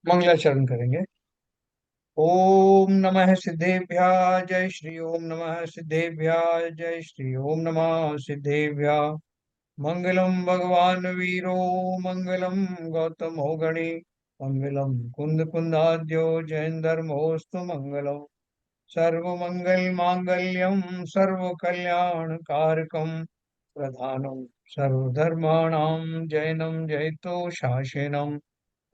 मंगलाचरण करेंगे। ओम नमः सिद्धेभ्य जय श्री ओम नमः सिद्धेभ्य जय श्री ओम नमः सिद्धेभ्य। मंगलम भगवान वीरो मंगलम गौतमो गणे मंगलम कुंद कुंदाद्यो जैन धर्मोस्तु मंगलम। सर्व मंगल मांगल्यम सर्व कल्याण कारकम प्रधानम सर्वधर्माणां जैनम जयतो शासेनम।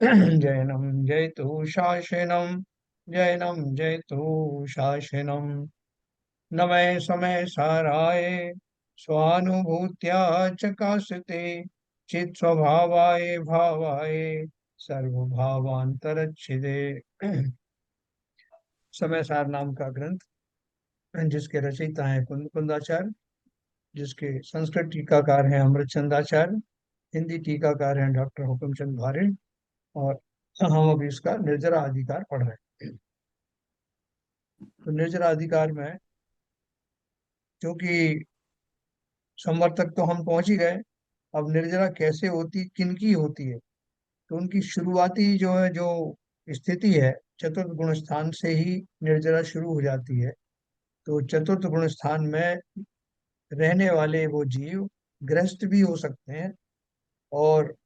जैनम जयतु शासनम जैनम जयतु शासनम। नमः समय साराय स्वानुभूत्या चकासते चित स्वभावाय भावाय सर्वभावांतरच्छिदे। समय सार नाम का ग्रंथ, जिसके रचयिता हैं कुंद कुंदाचार्य, जिसके संस्कृत टीकाकार हैं अमृत चंदाचार्य, हिंदी टीकाकार हैं डॉक्टर हुकुमचंद भारे, और हम अभी इसका निर्जरा अधिकार पढ़ रहे हैं। तो निर्जरा अधिकार में, क्योंकि संवर तक तो हम पहुंच ही गए, अब निर्जरा कैसे होती, किनकी होती है, तो उनकी शुरुआती जो है, जो स्थिति है, चतुर्थ गुण स्थान से ही निर्जरा शुरू हो जाती है। तो चतुर्थ गुण स्थान में रहने वाले वो जीव गृहस्थ भी हो सकते हैं और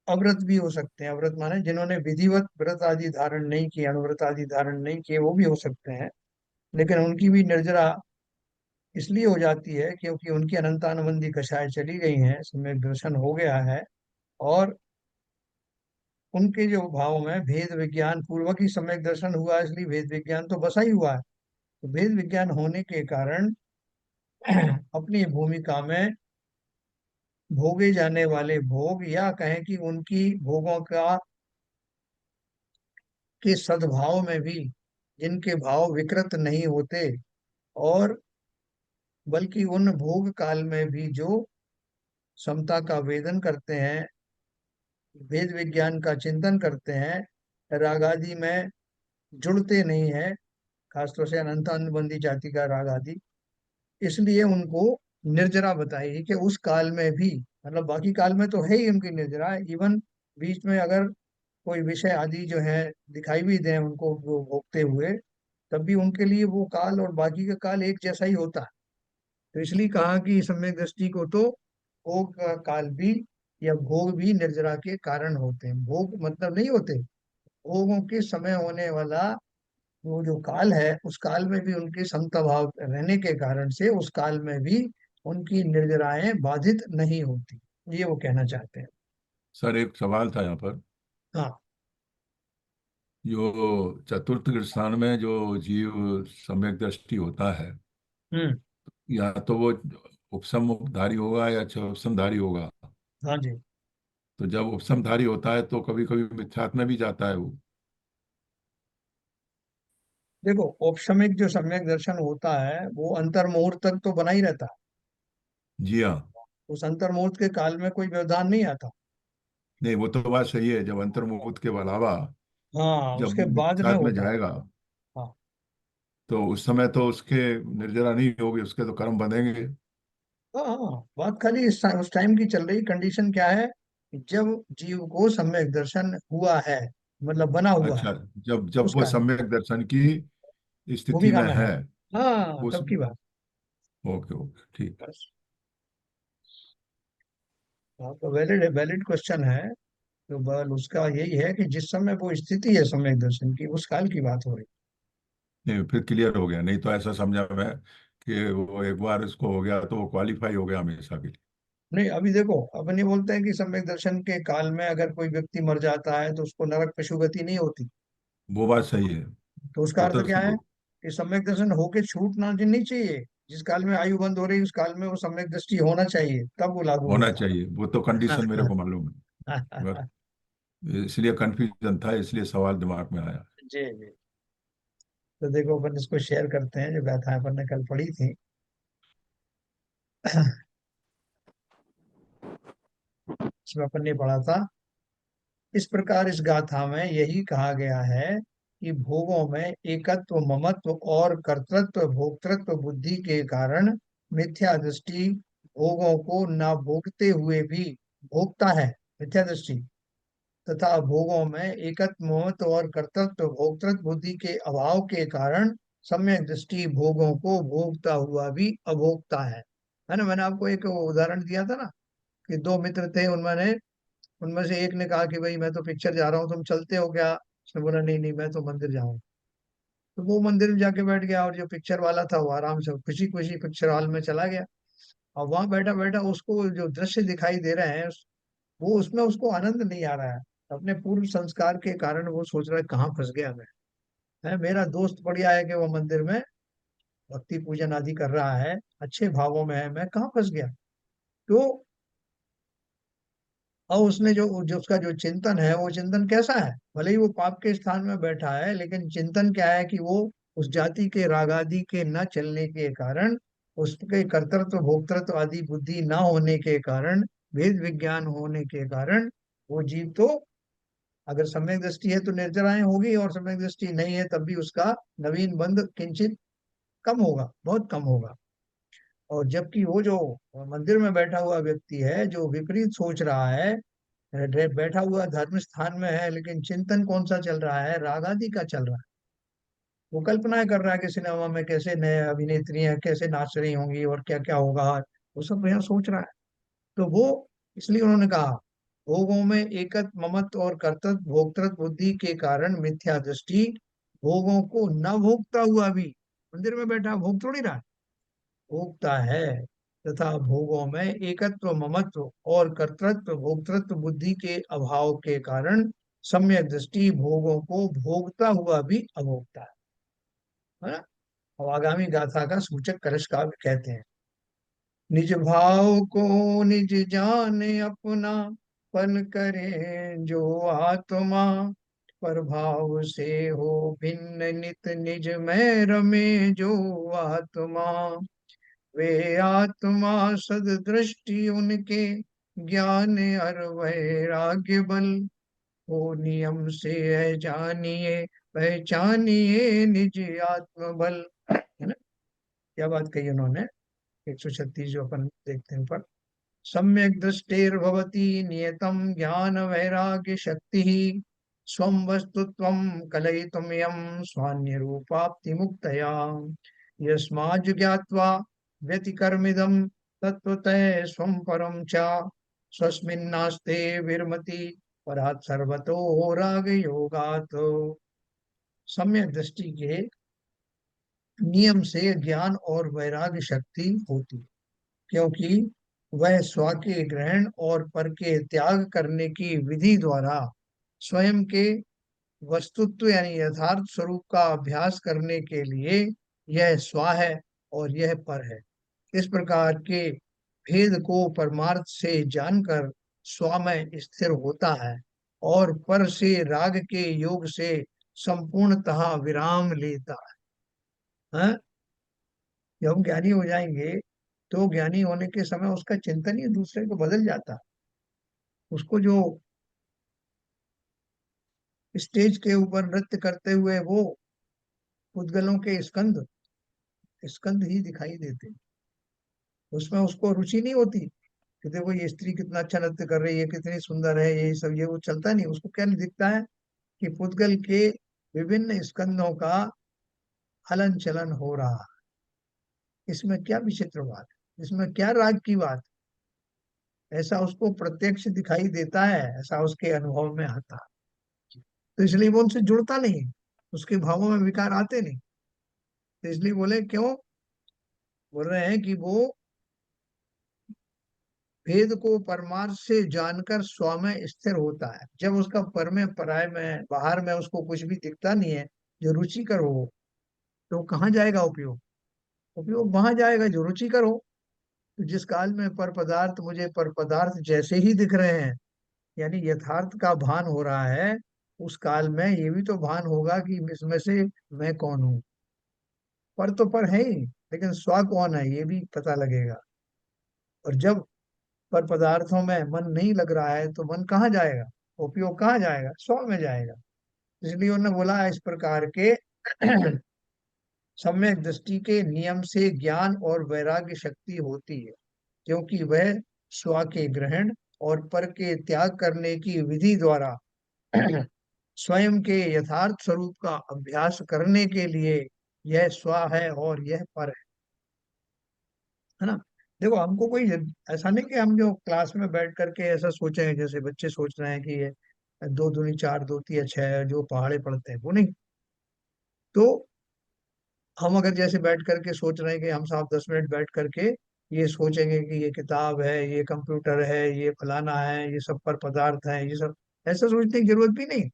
अव्रत भी हो सकते हैं। अव्रत माने जिन्होंने विधिवत व्रत आदि धारण नहीं किए, अनुव्रत आदि धारण नहीं किए, वो भी हो सकते हैं। लेकिन उनकी भी निर्जरा इसलिए हो जाती है क्योंकि उनकी अनंतानुबंधी कषाय चली गई हैं, सम्यक दर्शन हो गया है, और उनके जो भाव में भेद विज्ञान पूर्वक ही सम्यक दर्शन हुआ है, इसलिए भेद विज्ञान तो बसा ही हुआ है। तो भेद विज्ञान होने के कारण अपनी भूमिका में भोगे जाने वाले भोग, या कहें कि उनकी भोगों का के सद्भाव में भी जिनके भाव विकृत नहीं होते, और बल्कि उन भोग काल में भी जो समता का वेदन करते हैं, वेद विज्ञान का चिंतन करते हैं, राग आदि में जुड़ते नहीं है, खासतौर से अनंत अनुबंधी जाति का राग आदि, इसलिए उनको निर्जरा बताई कि उस काल में भी, मतलब बाकी काल में तो है ही उनकी निर्जरा, इवन बीच में अगर कोई विषय आदि जो है दिखाई भी दें उनको वो भोगते हुए, तब भी उनके लिए वो काल और बाकी का काल एक जैसा ही होता है। तो इसलिए कहा कि सम्यक दृष्टि को तो भोग का काल भी या भोग भी निर्जरा के कारण होते हैं। भोग मतलब नहीं होते, भोगों के समय होने वाला वो जो काल है, उस काल में भी उनके समता भाव रहने के कारण से उस काल में भी उनकी निर्जराएं बाधित नहीं होती, ये वो कहना चाहते हैं। सर, एक सवाल था यहाँ पर। हाँ। जो चतुर्थ स्थान में जो जीव सम्यक दृष्टि होता है, हम्म। या तो वो उपसमधारी होगा या उपसमधारी होगा। हाँ जी। तो जब उपसमधारी होता है तो कभी कभी मिथ्यात्व में भी जाता है वो। देखो, औपसमिक जो सम्यक दर्शन होता है वो अंतर मुहूर्त तक तो बना ही रहता है। जी हाँ। उस अंतर मुहूर्त के काल में कोई व्यवधान नहीं आता। नहीं, वो तो बात सही है, जब अंतर्मुहूर्त के अलावा हाँ, जब उसके वो बाद में मिथ्यात्व में होता है। जाएगा, हाँ। तो उस समय तो उसके निर्जरा नहीं होगी, उसके तो कर्म बंधेंगे। हाँ हाँ, बात खाली उस टाइम की चल रही। कंडीशन क्या है कि जब जीव को सम्यक दर्शन हुआ है, मतलब बना हुआ है, अच्छा, जब जब वो उसका सम्यक दर्शन की स्थिति भूमिका में में है। है। हाँ, उस तब की बात। ओके ओके, ठीक। बस। हाँ, तो वैलिड है, वैलिड क्वेश्चन है। तो बल उसका यही है कि जिस समय वो स्थिति है सम्यक दर्शन की, उस काल की बात हो रही। नहीं, फिर क्लियर हो गया, नहीं तो ऐसा समझा मैं कि वो एक बार इसको हो गया तो वो क्वालिफाई हो गया हमेशा के लिए। नहीं, अभी देखो, अपन ये बोलते हैं कि सम्यक दर्शन के काल में अगर कोई व्यक्ति मर जाता है तो उसको नरक पशुगति नहीं होती। वो बात सही है। तो उसका वो अर्थ तो क्या है कि सम्यक दर्शन होके छूटना नहीं चाहिए। जिस काल में आयु बंद हो रही है उस काल में वो सम्यक दृष्टि होना चाहिए, तब वो लागू होना होता चाहिए, वो तो कंडीशन मेरे है। को मालूम है, बस इसलिए कंफ्यूजन था, इसलिए सवाल दिमाग में आया। जी जी। तो देखो, अपन इसको शेयर करते हैं जो गाथाएं अपन ने कल पढ़ी थी। इसमें अपन ने पढ़ा था, इस प्रकार इस गाथा में यही कहा गया है कि भोगों में एकत्व, ममत्व और कर्तृत्व भोक्तृत्व बुद्धि के कारण मिथ्या दृष्टि भोगों को न भोगते हुए भी भोगता है। मिथ्या दृष्टि तथा भोगों में एकत्व महत्व और कर्तृत्व भोक्तृत्व बुद्धि के अभाव के कारण सम्यक दृष्टि भोगों को भोगता हुआ भी अभोगता है ना। मैंने आपको एक उदाहरण दिया था ना कि दो मित्र थे, उनमें से एक ने कहा कि भाई मैं तो पिक्चर जा रहा हूँ, तुम चलते हो क्या? उसने बोला नहीं नहीं, मैं तो मंदिर जाऊँ। तो वो मंदिर में जाके बैठ गया, और जो पिक्चर वाला था वो आराम से खुशी खुशी पिक्चर हॉल में चला गया। और वहां बैठा बैठा उसको जो दृश्य दिखाई दे रहे हैं, वो उसमें उसको आनंद नहीं आ रहा है। अपने पूर्व संस्कार के कारण वो सोच रहा है कहाँ फंस गया मैं। है मेरा दोस्त बढ़िया है कि वो मंदिर में भक्ति पूजन आदि कर रहा है, अच्छे भावों में है, मैं कहाँ फंस गया। तो और उसने जो जो उसका जो चिंतन है, वो चिंतन कैसा है? भले ही वो पाप के स्थान में बैठा है, लेकिन चिंतन क्या है कि वो उस जाति के रागादि के न चलने के कारण, उसके कर्तृत्व भोक्तृत्व आदि बुद्धि न होने के कारण, भेद विज्ञान होने के कारण, वो जीव तो अगर सम्यक दृष्टि है तो निर्जराएं होगी, और सम्यक दृष्टि नहीं है तब भी उसका नवीन बंध किंचित कम होगा, बहुत कम होगा। और जबकि वो जो मंदिर में बैठा हुआ व्यक्ति है, जो विपरीत सोच रहा है, बैठा हुआ धर्म स्थान में है, लेकिन चिंतन कौन सा चल रहा है? राग आदि का चल रहा है। वो कल्पनाएं कर रहा है कि सिनेमा में कैसे नए अभिनेत्रियां कैसे नाच रही होंगी और क्या क्या होगा, वो सब यहाँ सोच रहा है। तो वो इसलिए उन्होंने कहा, भोगों में एकत्व ममत्व और कर्तृत्व भोक्तृत्व बुद्धि के कारण मिथ्या दृष्टि भोगों को न भोगता हुआ भी, मंदिर में बैठा भोग थोड़ी रहा है, भोगता है। तथा भोगों में एकत्व ममत्व और कर्तृत्व भोक्तृत्व बुद्धि के अभाव के कारण सम्यक दृष्टि भोगों को भोगता हुआ भी अभोगता है ना। अब आगामी गाथा का सूचक कलश का कहते हैं, निज भाव को निज जाने अपना, पन करे जो आत्मा, पर भाव से हो भिन्न नित निज में रमे जो आत्मा। वे आत्मा सददृष्टि उनके, ज्ञान और वैराग्य बल, हो नियम से है जानिए, पहचानिए निज आत्म बल। है ना, क्या बात कही उन्होंने। 136 जो अपन देखते हैं पर, सम्यक दृष्टिर्भवति नियतम ज्ञान वैराग्य शक्ति, स्वं वस्तुत्वं कलयितुं यं स्वान्य रूपाप्ति मुक्तया, यस्माज् ज्ञात्वा व्यतिकर्मिदं तत्त्वतः स्वं परं च, स्वस्मिन्नास्ते विरमति परात् सर्वतो राग योगात्। सम्यक दृष्टि के नियम से ज्ञान और वैराग्य शक्ति होती है, क्योंकि वह स्व के ग्रहण और पर के त्याग करने की विधि द्वारा स्वयं के वस्तुत्व यानी यथार्थ स्वरूप का अभ्यास करने के लिए यह स्व है और यह पर है। इस प्रकार के भेद को परमार्थ से जानकर स्व में स्थिर होता है, और पर से राग के योग से संपूर्णतः विराम लेता है। हाँ? जब हम ज्ञानी हो जाएंगे, तो ज्ञानी होने के समय उसका चिंतन ही दूसरे को बदल जाता है। उसको जो स्टेज के ऊपर नृत्य करते हुए वो पुद्गलों के स्कंद स्कंद ही दिखाई देते हैं, उसमें उसको रुचि नहीं होती कि देखो ये स्त्री कितना अच्छा नृत्य कर रही है, कितनी सुंदर है, ये सब ये वो चलता नहीं। उसको क्या दिखता है कि पुद्गल के विभिन्न स्कंदों का हलन चलन हो रहा है। इसमें क्या विचित्र बात है, इसमें क्या राग की बात है? ऐसा उसको प्रत्यक्ष दिखाई देता है, ऐसा उसके अनुभव में आता है। तो इसलिए वो उनसे जुड़ता नहीं, उसके भावों में विकार आते नहीं। तो इसलिए बोले क्यों, बोल रहे हैं कि वो भेद को परमार्थ से जानकर स्व में स्थिर होता है। जब उसका पर में पराय में बाहर में उसको कुछ भी दिखता नहीं है जो रुचिकर हो, तो कहाँ जाएगा उपयोग? उपयोग वहां जाएगा जो रुचिकर हो। तो जिस काल में पर पदार्थ मुझे पर पदार्थ जैसे ही दिख रहे हैं, यानी यथार्थ का भान हो रहा है, उस काल में ये भी तो भान होगा कि इसमें से मैं कौन हूँ। पर तो पर है ही, लेकिन स्व कौन है ये भी पता लगेगा। और जब पर पदार्थों में मन नहीं लग रहा है, तो मन कहाँ जाएगा? उपयोग कहाँ जाएगा? स्व में जाएगा। इसलिए उन्होंने बोला इस प्रकार के सम्यक दृष्टि के नियम से ज्ञान और वैराग्य शक्ति होती है, क्योंकि वह स्व के ग्रहण और पर के त्याग करने की विधि द्वारा स्वयं के यथार्थ स्वरूप का अभ्यास करने के लिए यह स्व है और यह पर है ना। देखो हमको कोई ऐसा नहीं कि हम जो क्लास में बैठ करके ऐसा सोचें जैसे बच्चे सोच रहे हैं कि ये दो दूनी चार दो तीन छह है, जो पहाड़े पढ़ते हैं वो नहीं। तो हम अगर जैसे बैठ करके सोच रहे हैं कि हम साहब 10 मिनट बैठ करके ये सोचेंगे कि ये किताब है, ये कंप्यूटर है, ये फलाना है, ये सब पर पदार्थ है, ये सब, ऐसा सोचने की जरूरत भी नहीं।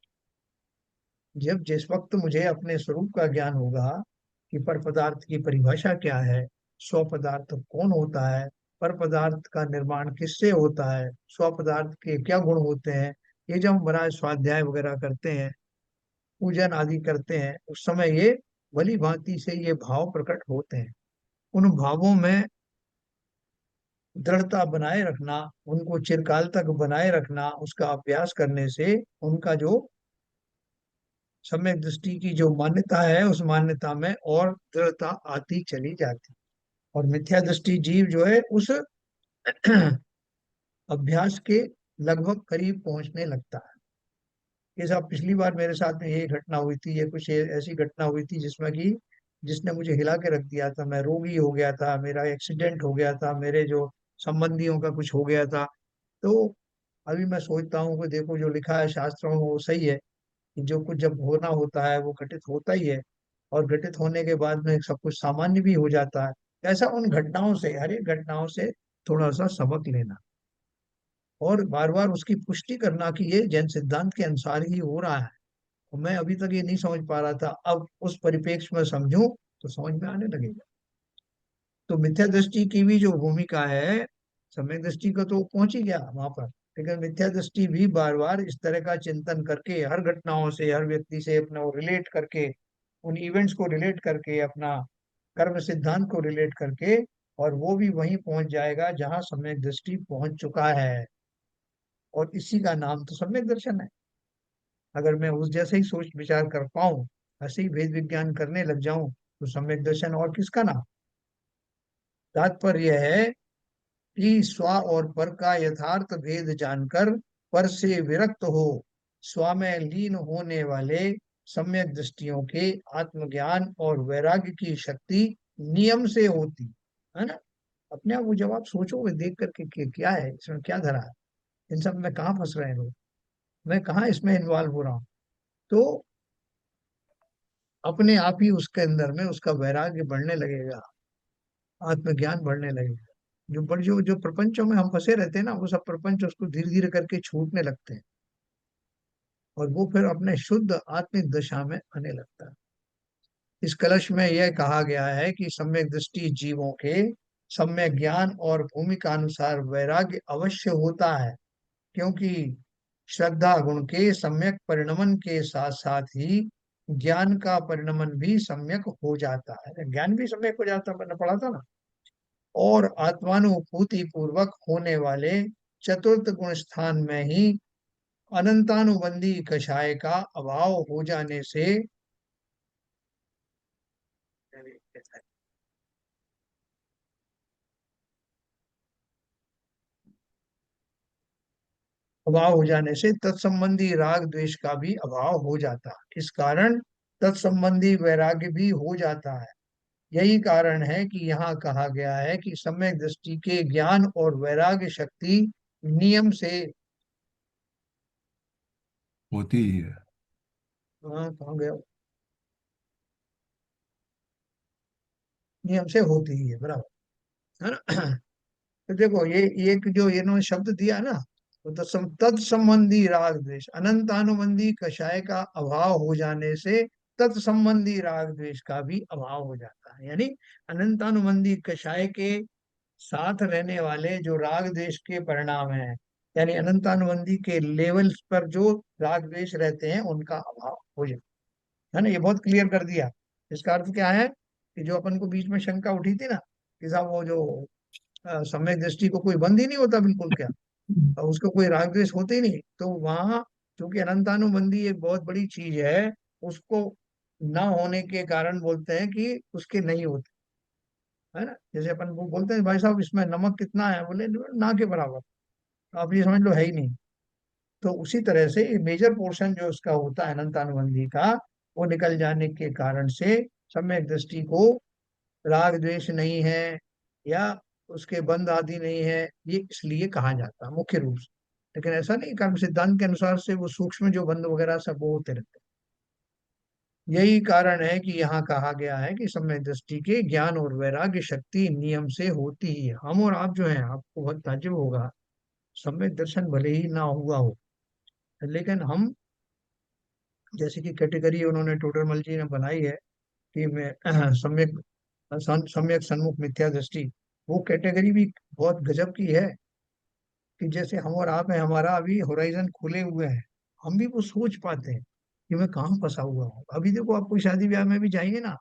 जब जिस वक्त मुझे अपने स्वरूप का ज्ञान होगा कि पर पदार्थ की परिभाषा क्या है, स्व पदार्थ कौन होता है, पर पदार्थ का निर्माण किससे होता है, स्व पदार्थ के क्या गुण होते हैं, ये जब हम बड़ा स्वाध्याय वगैरह करते हैं, पूजन आदि करते हैं, उस समय ये भली भांति से ये भाव प्रकट होते हैं। उन भावों में दृढ़ता बनाए रखना, उनको चिरकाल तक बनाए रखना, उसका अभ्यास करने से उनका जो सम्यक दृष्टि की जो मान्यता है उस मान्यता में और दृढ़ता आती चली जाती। और मिथ्या दृष्टि जीव जो है उस अभ्यास के लगभग करीब पहुंचने लगता है। ये साहब पिछली बार मेरे साथ में ये घटना हुई थी, ये कुछ ऐसी घटना हुई थी जिसमें कि जिसने मुझे हिला के रख दिया था। मैं रोगी हो गया था, मेरा एक्सीडेंट हो गया था, मेरे जो संबंधियों का कुछ हो गया था। तो अभी मैं सोचता हूँ कि देखो जो लिखा है शास्त्रों में वो सही है कि जो कुछ जब होना होता है वो घटित होता ही है, और घटित होने के बाद में सब कुछ सामान्य भी हो जाता है। ऐसा उन घटनाओं से, हर एक घटनाओं से थोड़ा सा सबक लेना और बार बार उसकी पुष्टि करना कि ये जैन सिद्धांत के अनुसार ही हो रहा है। और मैं अभी तक ये नहीं समझ पा रहा था, अब उस परिप्रेक्ष्य में समझूं तो समझ में आने लगेगा। तो मिथ्या दृष्टि की भी जो भूमिका है, सम्यक दृष्टि का तो पहुंच ही गया वहां पर, लेकिन मिथ्या दृष्टि भी बार बार इस तरह का चिंतन करके हर घटनाओं से, हर व्यक्ति से अपना रिलेट करके, उन इवेंट्स को रिलेट करके, अपना कर्म सिद्धांत को रिलेट करके, और वो भी वहीं पहुंच जाएगा जहां सम्यक दृष्टि पहुंच चुका है। और इसी का नाम तो सम्यक दर्शन है। अगर मैं उस जैसे ही सोच विचार कर पाऊं, ऐसे ही भेद विज्ञान करने लग जाऊं, तो सम्यक दर्शन और किसका नाम। तात्पर्य है कि स्व और पर का यथार्थ भेद जानकर पर से विरक्त हो स्व में लीन होने वाले सम्यक दृष्टियों के आत्मज्ञान और वैराग्य की शक्ति नियम से होती है ना। अपने आप वो जब आप सोचोगे देख करके कि क्या है इसमें, क्या धरा है, इन सब में कहाँ फंस रहे हैं लोग, मैं कहाँ इसमें इन्वॉल्व हो रहा हूँ, तो अपने आप ही उसके अंदर में उसका वैराग्य बढ़ने लगेगा, आत्मज्ञान बढ़ने लगेगा। जो प्रपंचों में हम फंसे रहते हैं ना, वो सब प्रपंच उसको धीरे धीरे करके छूटने लगते हैं, और वो फिर अपने शुद्ध आत्मिक दशा में आने लगता है। इस कलश में यह कहा गया है कि सम्यक दृष्टि जीवों के सम्यक ज्ञान और भूमिका अनुसार वैराग्य अवश्य होता है, क्योंकि श्रद्धा गुण के सम्यक परिणमन के साथ साथ ही ज्ञान का परिणमन भी सम्यक हो जाता है, ज्ञान भी सम्यक हो जाता है, मैंने पढ़ा था ना। और आत्मानुभूति पूर्वक होने वाले चतुर्थ गुण स्थान में ही अनंतानुबंधी कषाय का अभाव हो जाने से, अभाव हो जाने से तत्संबंधी राग द्वेष का भी अभाव हो जाता है। इस कारण तत्संबंधी वैराग्य भी हो जाता है। यही कारण है कि यहाँ कहा गया है कि सम्यक दृष्टि के ज्ञान और वैराग्य शक्ति नियम से, होती ही है। हाँ कहाँ गया, नियम से होती ही है, बराबर है ना। तो देखो ये एक जो इन्होंने शब्द दिया ना, तो तत्संबंधी राग द्वेष, अनंतानुबंधी कषाय का अभाव हो जाने से तत्संबंधी राग द्वेष का भी अभाव हो जाता है। यानी अनंतानुबंधी कषाय के साथ रहने वाले जो राग द्वेष के परिणाम हैं, यानी अनंतानुबंधी के लेवल्स पर जो राग द्वेष रहते हैं उनका अभाव हो जाता है ना। ये बहुत क्लियर कर दिया। इसका अर्थ क्या है कि जो अपन को बीच में शंका उठी थी ना कि साहब वो जो सम्यक दृष्टि को कोई बंद ही नहीं होता बिल्कुल क्या, और उसको कोई राग द्वेष होते ही नहीं, तो वहां चूंकि अनंतानुबंधी एक बहुत बड़ी चीज है, उसको ना होने के कारण बोलते हैं कि उसके नहीं होते, है ना। जैसे अपन वो बोलते हैं भाई साहब इसमें नमक कितना है, बोले ना के बराबर, आप ये समझ लो है ही नहीं। तो उसी तरह से मेजर पोर्शन जो उसका होता है अनंत अनुबंधी का, वो निकल जाने के कारण से सम्यक दृष्टि को राग द्वेष नहीं है या उसके बंध आदि नहीं है, ये इसलिए कहा जाता है मुख्य रूप से। लेकिन ऐसा नहीं, कर्म सिद्धांत के अनुसार से वो सूक्ष्म जो बंध वगैरह सब वो होते रहते हैं। यही कारण है कि यहाँ कहा गया है कि सम्यक दृष्टि के ज्ञान और वैराग्य शक्ति नियम से होती ही है। हम और आप जो है, आपको बहुत ताज्जुब होगा, सम्यक दर्शन भले ही ना हुआ हो, लेकिन हम, जैसे कि कैटेगरी उन्होंने टोडरमल जी ने बनाई है कि मैं सम्यक सम्यक सन्मुख मिथ्या दृष्टि, वो कैटेगरी भी बहुत गजब की है। कि जैसे हम और आप हैं, हमारा अभी होराइजन खुले हुए हैं, हम भी वो सोच पाते हैं कि मैं कहाँ फंसा हुआ हूँ। अभी देखो, आप कोई शादी ब्याह में भी जाएंगे ना,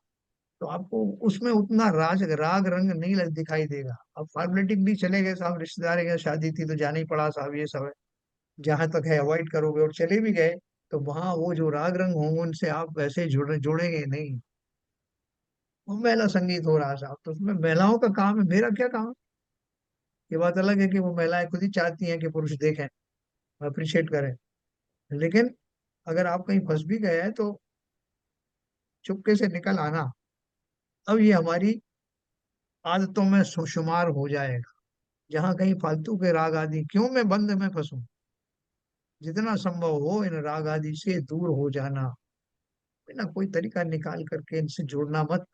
तो आपको उसमें उतना राग रंग नहीं दिखाई देगा। अब फॉर्मेलिटी चले गए साहब, रिश्तेदार के शादी थी तो जाना ही पड़ा साहब, ये सब है, जहां तक है अवॉइड करोगे, और चले भी गए तो वहां वो जो राग रंग होंगे उनसे आप वैसे जुड़ेंगे नहीं। वो महिला संगीत हो रहा है साहब, तो उसमें महिलाओं का काम है, मेरा क्या काम है? ये बात अलग है कि वो महिलाएं खुद ही चाहती हैं कि पुरुष देखें, अप्रिशिएट करें। लेकिन अगर आप कहीं फंस भी गए हैं तो चुपके से निकल आना, अब ये हमारी आदतों में शुमार हो जाएगा। जहां कहीं फालतू के राग आदि, क्यों मैं बंद में फंसूं? जितना संभव हो इन राग आदि से दूर हो जाना, बिना कोई तरीका निकाल करके इनसे जुड़ना मत।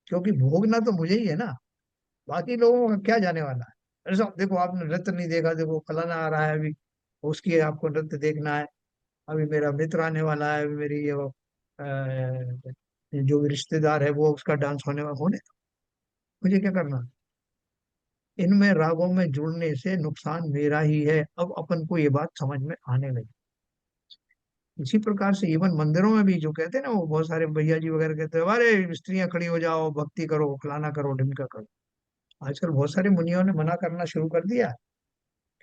क्योंकि भोगना तो मुझे ही है ना, बाकी लोगों का क्या जाने वाला है। ऐसा देखो, आपने नृत्य नहीं देखा, देखो फलाना आ रहा है अभी, उसकी आपको नृत्य देखना है। अभी मेरा मित्र आने वाला है, अभी मेरी ये वो, जो रिश्तेदार है वो, उसका डांस होने दो। मुझे क्या करना? इनमें रागों में जुड़ने से नुकसान मेरा ही है। अब अपन को ये बात समझ में आने लगी। इसी प्रकार से इवन मंदिरों में भी जो कहते हैं ना, वो बहुत सारे भैया जी वगैरह कहते हैं, अरे स्त्रियां खड़ी हो जाओ, भक्ति करो, फलाना करो, ढिमका करो। आजकल बहुत सारे मुनियों ने मना करना शुरू कर दिया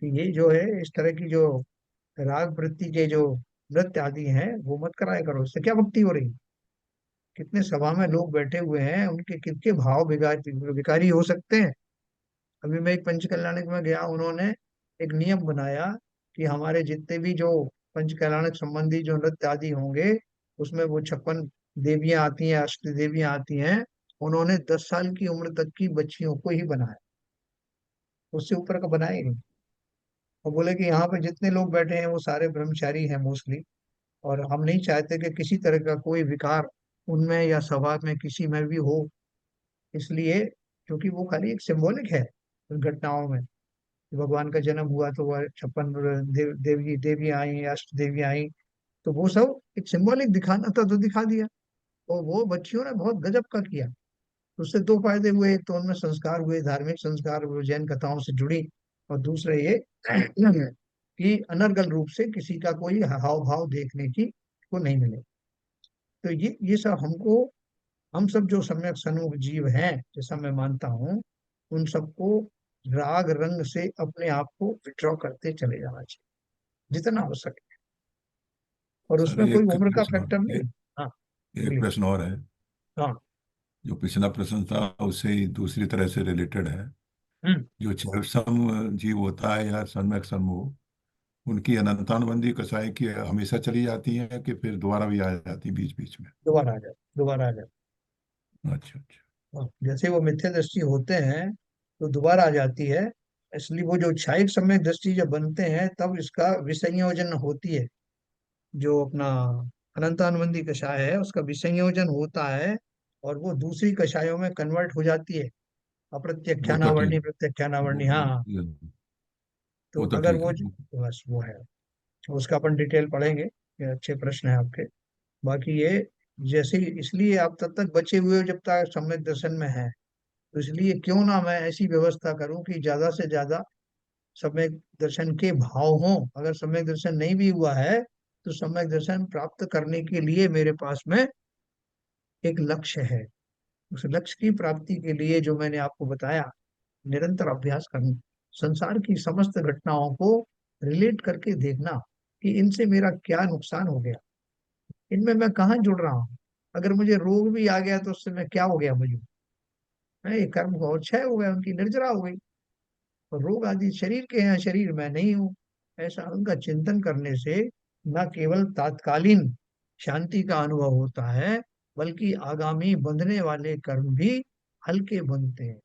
कि ये जो है, इस तरह की जो राग वृत्ति के जो नृत्य आदि हैं वो मत कराया करो, इससे क्या भक्ति हो रही? कितने सभा में लोग बैठे हुए हैं, उनके कितने भाव विकारी हो सकते हैं। अभी मैं एक पंच कल्याणक में गया, उन्होंने एक नियम बनाया कि हमारे जितने भी जो पंच कल्याणक संबंधी जो नृत्य आदि होंगे, उसमें वो 56 देवियां आती हैं, अष्ट देवियां आती हैं, उन्होंने 10 साल की उम्र तक की बच्चियों को ही बनाया, उससे ऊपर का बनाया ही नहीं। और बोले कि यहाँ पे जितने लोग बैठे हैं वो सारे ब्रह्मचारी हैं मोस्टली, और हम नहीं चाहते कि किसी तरह का कोई विकार उनमें या सभा में किसी में भी हो। इसलिए, क्योंकि वो खाली एक सिंबॉलिक है उन घटनाओं में। भगवान का जन्म हुआ तो वह 56 देवियां आई, अष्ट देवियां आई, तो वो सब एक सिंबॉलिक दिखाना था तो दिखा दिया। और वो बच्चियों ने बहुत गजब का किया। उससे दो फायदे हुए, एक तो उनमें संस्कार हुए, धार्मिक संस्कार वो जैन कथाओं से जुड़ी, और दूसरा ये कि अनर्गल रूप से किसी का कोई हाव भाव देखने की को नहीं मिले। तो ये सब हमको, हम सब जो सम्यक सन्मुख जीव हैं, जैसा मैं मानता हूँ, उन सबको राग रंग से अपने आप को विड्रॉ करते चले जाना चाहिए जितना हो सके। और सर उसमें कोई एक उम्र का प्रश्न फैक्टर और नहीं। हाँ, एक बोलिए। प्रश्न और है। हाँ। जो पिछला प्रश्न था उससे ही दूसरी तरह से रिलेटेड है। हम्म। जो क्षय सम जीव होता है या सम्यक समूह, उनकी अनंतानुबंधी कसाई की हमेशा चली जाती है कि फिर दोबारा भी आ जाती बीच बीच में? दोबारा आ जाए, दोबारा आ जाए। अच्छा अच्छा। हाँ, जैसे वो मिथ्या दृष्टि होते हैं तो दोबारा आ जाती है। इसलिए वो जो क्षायिक समय दृष्टि जब बनते हैं तब इसका विसंयोजन होती है। जो अपना अनंतानुबंधी कषाय है उसका विसंयोजन होता है, और वो दूसरी कषायों में कन्वर्ट हो जाती है, वो तो ठीक। अप्रत्यक्षानावर्णी प्रत्यक्षानावर्णी। हाँ हाँ। तो वो तो अगर ठीक वो है। बस वो है, उसका अपन डिटेल पढ़ेंगे। ये अच्छे प्रश्न है आपके। बाकी ये, जैसे इसलिए आप तब तक बचे हुए हो जब तक सम्यक दर्शन में है, तो इसलिए क्यों ना मैं ऐसी व्यवस्था करूं कि ज्यादा से ज्यादा सम्यक दर्शन के भाव हों। अगर सम्यक दर्शन नहीं भी हुआ है तो सम्यक दर्शन प्राप्त करने के लिए मेरे पास में एक लक्ष्य है। उस लक्ष्य की प्राप्ति के लिए जो मैंने आपको बताया, निरंतर अभ्यास करना, संसार की समस्त घटनाओं को रिलेट करके देखना कि इनसे मेरा क्या नुकसान हो गया, इनमें मैं कहाँ जुड़ रहा हूँ। अगर मुझे रोग भी आ गया तो उससे मैं क्या हो गया मुझे? है ये कर्म का और क्षय हो गया, उनकी निर्जरा हो गई। और रोग आदि शरीर के हैं, शरीर मैं नहीं हूँ। ऐसा उनका चिंतन करने से न केवल तात्कालीन शांति का अनुभव होता है, बल्कि आगामी बंधने वाले कर्म भी हल्के बनते हैं।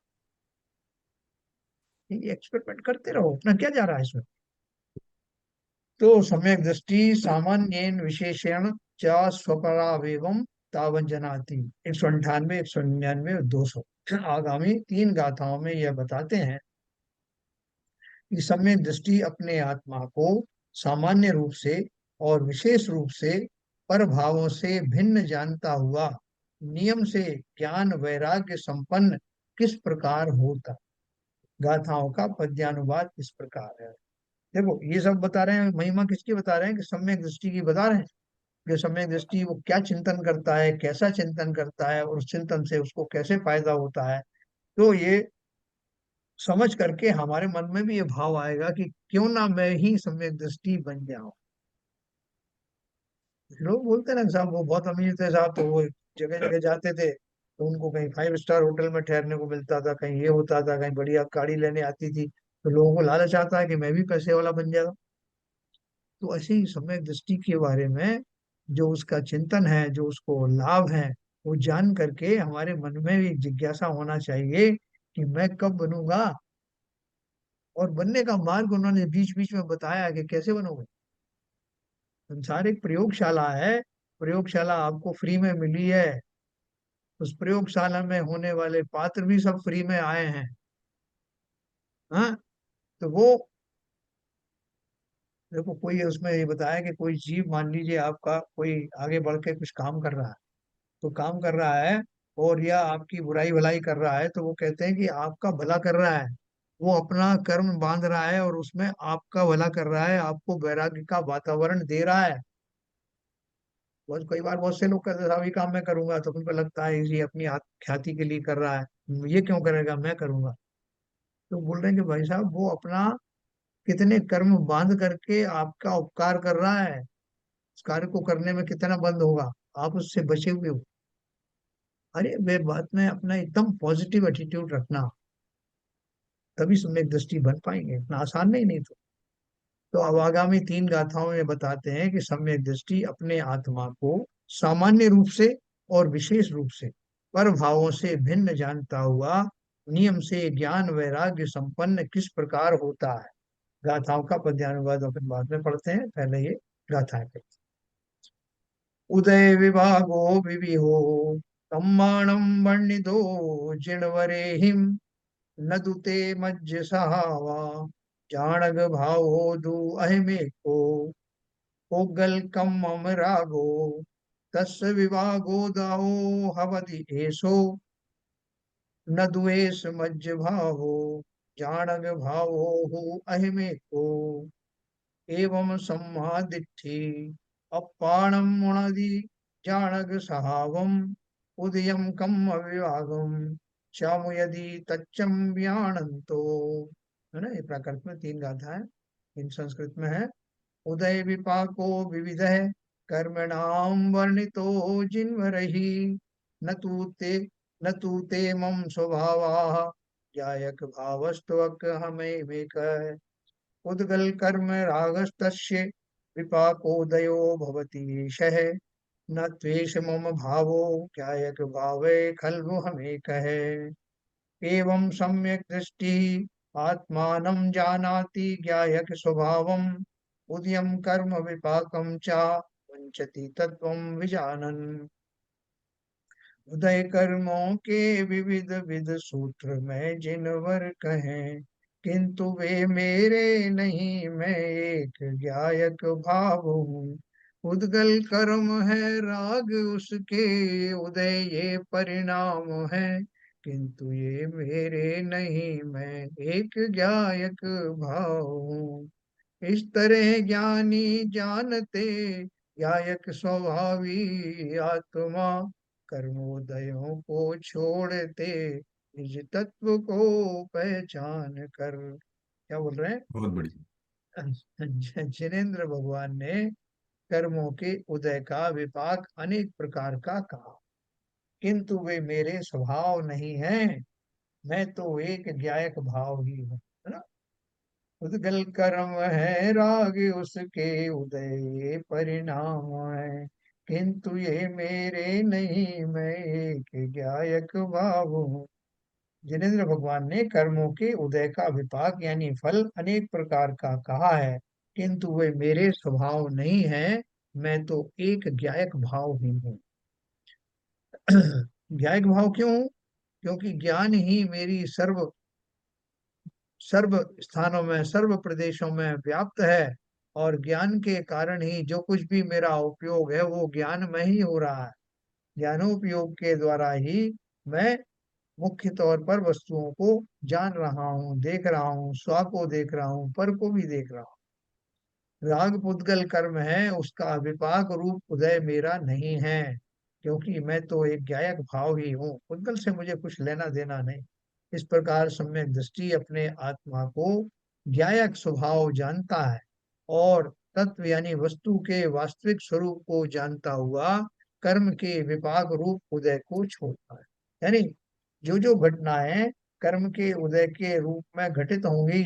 ये एक्सपेरिमेंट करते रहो, अपना क्या जा रहा है इसमें। तो सम्यक दृष्टि सामान्येन विशेषण च स्वपरावेवम तावंजनाति। 198, 199 और 200 आगामी तीन गाथाओं में यह बताते हैं कि सम्यक दृष्टि अपने आत्मा को सामान्य रूप से और विशेष रूप से पर भावों से भिन्न जानता हुआ नियम से ज्ञान वैराग्य संपन्न किस प्रकार होता। गाथाओं का पद्यानुवाद इस प्रकार है। देखो ये सब बता रहे हैं, महिमा किसकी बता रहे हैं, कि सम्यक दृष्टि की बता रहे हैं। जो सम्यक दृष्टि वो क्या चिंतन करता है, कैसा चिंतन करता है, और उस चिंतन से उसको कैसे फायदा होता है। तो ये समझ करके हमारे मन में भी ये भाव आएगा कि क्यों ना मैं ही सम्यक दृष्टि बन जाऊं। लोग बोलते हैं ना साहब वो बहुत अमीर थे साहब, तो वो जगह जगह जाते थे तो उनको कहीं 5 स्टार होटल में ठहरने को मिलता था, कहीं ये होता था, कहीं बढ़िया गाड़ी लेने आती थी, तो लोगों को लालच आता है कि मैं भी पैसे वाला बन जाऊं। तो ऐसे ही सम्यक दृष्टि के बारे में जो उसका चिंतन है, जो उसको लाभ है, वो जान करके हमारे मन में भी जिज्ञासा होना चाहिए कि मैं कब बनूंगा। और बनने का मार्ग उन्होंने बीच बीच में बताया कि कैसे बनोगे। संसार एक प्रयोगशाला है, प्रयोगशाला आपको फ्री में मिली है। उस प्रयोगशाला में होने वाले पात्र भी सब फ्री में आए हैं। हाँ, तो वो देखो कोई उसमें ये बताया कि कोई जीव, मान लीजिए आपका कोई आगे बढ़ के कुछ काम कर रहा है, तो काम कर रहा है और या आपकी बुराई भलाई कर रहा है, तो वो कहते हैं कि आपका भला कर रहा है। वो अपना कर्म बांध रहा है और उसमें आपका भला कर रहा है, आपको वैराग्य का वातावरण दे रहा है। बहुत कई बार बहुत से लोग कहते हैं साहब ये काम मैं करूंगा, तो उनको लगता है ये अपनी ख्याति के लिए कर रहा है, ये क्यों करेगा, मैं करूंगा। तो बोल रहे हैं कि भाई साहब वो अपना कितने कर्म बांध करके आपका उपकार कर रहा है। उस कार्य को करने में कितना बंद होगा, आप उससे बचे हुए हो। अरे वे बात में अपना एकदम पॉजिटिव एटीट्यूड रखना, तभी सम्यक दृष्टि बन पाएंगे, इतना आसान नहीं तो अब आगामी तीन गाथाओं में बताते हैं कि सम्यक दृष्टि अपने आत्मा को सामान्य रूप से और विशेष रूप से पर भावों से भिन्न जानता हुआ नियम से ज्ञान वैराग्य संपन्न किस प्रकार होता है। गाथाओं का पद्यानुवाद अपन बाद में पढ़ते हैं, पहले ये गाथाएं पढ़ते हैं। उदय विभागो विविहो तम्माणम वर्णितो जिणवरेहिम नदुते मज्ज सहावा जाणग भावो दु अहिमे को पोगल कम मम रागो तस् विभागो दाओ हवति एसो न द्वेष मज्ज भावो जाणग भावो हु अहिमे को एवं सम्मादिट्ठि अप्पाणम मुणदि जाणग सहावम उदयम कम अविवागम श्याम यदि तच्चम व्याणंतो। है ना, ये प्राकृत में तीन गाथा है, इन संस्कृत में है। उदय विपाको विविधः कर्मणाम वर्णितो जिन्वरहि न तूते न तूते मम स्वभावाः जायक भावस्त्वक हमें मेक। उद्गल कर्म रागस्तस्य विपाकोदयो भवति ईशः न त्वेष मम भावो ज्ञायक भावे खल्व हमें कहे। एवं सम्यक दृष्टि आत्मानं जानाति ज्ञायक स्वभावम् उदयम कर्म विपाकम चा वंचति तत्वं विजानन। उदय कर्मों के विविध विध सूत्र में जिनवर कहें, किंतु वे मेरे नहीं, मैं एक ज्ञायक भाव हूँ। उद्गल कर्म है राग उसके, उदय ये परिणाम है, किंतु ये मेरे नहीं, मैं एक ज्ञायक भाव हूँ। इस तरह ज्ञानी जानते गायक स्वभावी आत्मा कर्मोदयों को छोड़ते निज तत्व को पहचान कर। क्या बोल रहे बहुत बढ़िया। हैं, जिनेन्द्र भगवान ने कर्मों के उदय का विपाक अनेक प्रकार का कहा, किंतु वे मेरे स्वभाव नहीं हैं, मैं तो एक ज्ञायक भाव ही हूँ। है ना, उद्गल कर्म है राग उसके उदय ये परिणाम है, किंतु ये मेरे नहीं मैं एक गायक भाव हूँ। जिनेन्द्र भगवान ने कर्मों के उदय का विपाक यानी फल अनेक प्रकार का कहा है, किंतु वे मेरे स्वभाव नहीं है। मैं तो एक ज्ञायक भाव ही हूँ। ज्ञायक भाव क्यों हूँ? क्योंकि ज्ञान ही मेरी सर्व सर्व स्थानों में सर्व प्रदेशों में व्याप्त है, और ज्ञान के कारण ही जो कुछ भी मेरा उपयोग है वो ज्ञान में ही हो रहा है। ज्ञानोपयोग के द्वारा ही मैं मुख्य तौर पर वस्तुओं को जान रहा हूँ, देख रहा हूँ, स्व को देख रहा हूँ, पर को भी देख रहा हूँ। राग पुद्गल कर्म है, उसका विपाक रूप उदय मेरा नहीं है, क्योंकि मैं तो एक गायक भाव ही हूँ, पुद्गल से मुझे कुछ लेना देना नहीं। इस प्रकार सम्यक दृष्टि अपने आत्मा को गायक स्वभाव जानता है, और तत्व यानी वस्तु के वास्तविक स्वरूप को जानता हुआ कर्म के विपाक रूप उदय को छोड़ता है। यानी जो जो घटनाएं कर्म के उदय के रूप में घटित होंगी,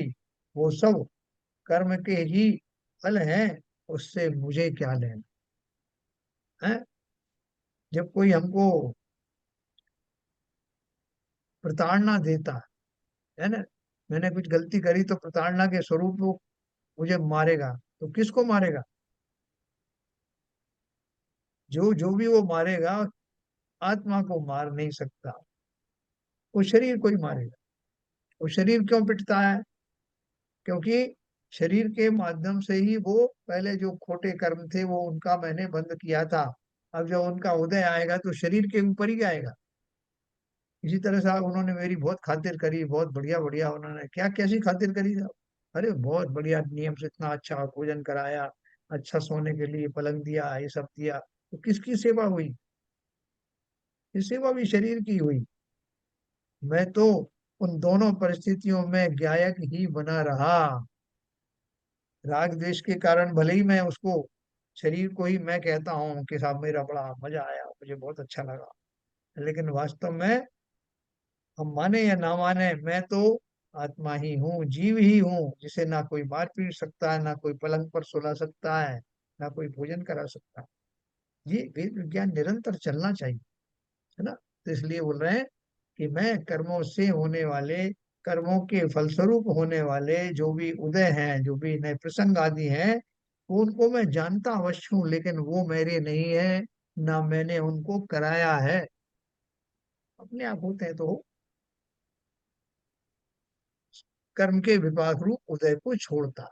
वो सब कर्म के ही फल हैं, उससे मुझे क्या लेना है। जब कोई हमको प्रताड़ना देता है ना, मैंने कुछ गलती करी तो प्रताड़ना के स्वरूप वो मुझे मारेगा, तो किसको मारेगा? जो जो भी वो मारेगा, आत्मा को मार नहीं सकता, वो शरीर को ही मारेगा। वो शरीर क्यों पिटता है? क्योंकि शरीर के माध्यम से ही वो पहले जो खोटे कर्म थे वो उनका मैंने बंद किया था। अब जब उनका उदय आएगा तो शरीर के ऊपर ही आएगा। इसी तरह से उन्होंने मेरी बहुत खातिर करी, बहुत बढ़िया बढ़िया, उन्होंने क्या कैसी खातिर करी साहब? अरे बहुत बढ़िया नियम से इतना अच्छा भोजन कराया, अच्छा सोने के लिए पलंग दिया, ये सब दिया, तो किसकी सेवा हुई? ये सेवा भी शरीर की हुई। मैं तो उन दोनों परिस्थितियों में गायक ही बना रहा। राग द्वेष के कारण भले ही मैं उसको, शरीर को ही मैं कहता हूँ कि साहब मेरा बड़ा मजा आया, मुझे बहुत अच्छा लगा, लेकिन वास्तव में हम माने या ना माने, मैं तो आत्मा ही हूँ, जीव ही हूँ, जिसे ना कोई मार पीट सकता है, ना कोई पलंग पर सुला सकता है, ना कोई भोजन करा सकता है। ये वेद विज्ञान निरंतर चलना चाहिए, है ना। तो इसलिए बोल रहे हैं कि मैं कर्मों से होने वाले, कर्मों के फलस्वरूप होने वाले जो भी उदय हैं, जो भी नए प्रसंग आदि हैं, उनको मैं जानता अवश्य हूँ, लेकिन वो मेरे नहीं है, ना मैंने उनको कराया है। अपने आप होते हैं तो कर्म के विपाक रूप उदय को छोड़ता।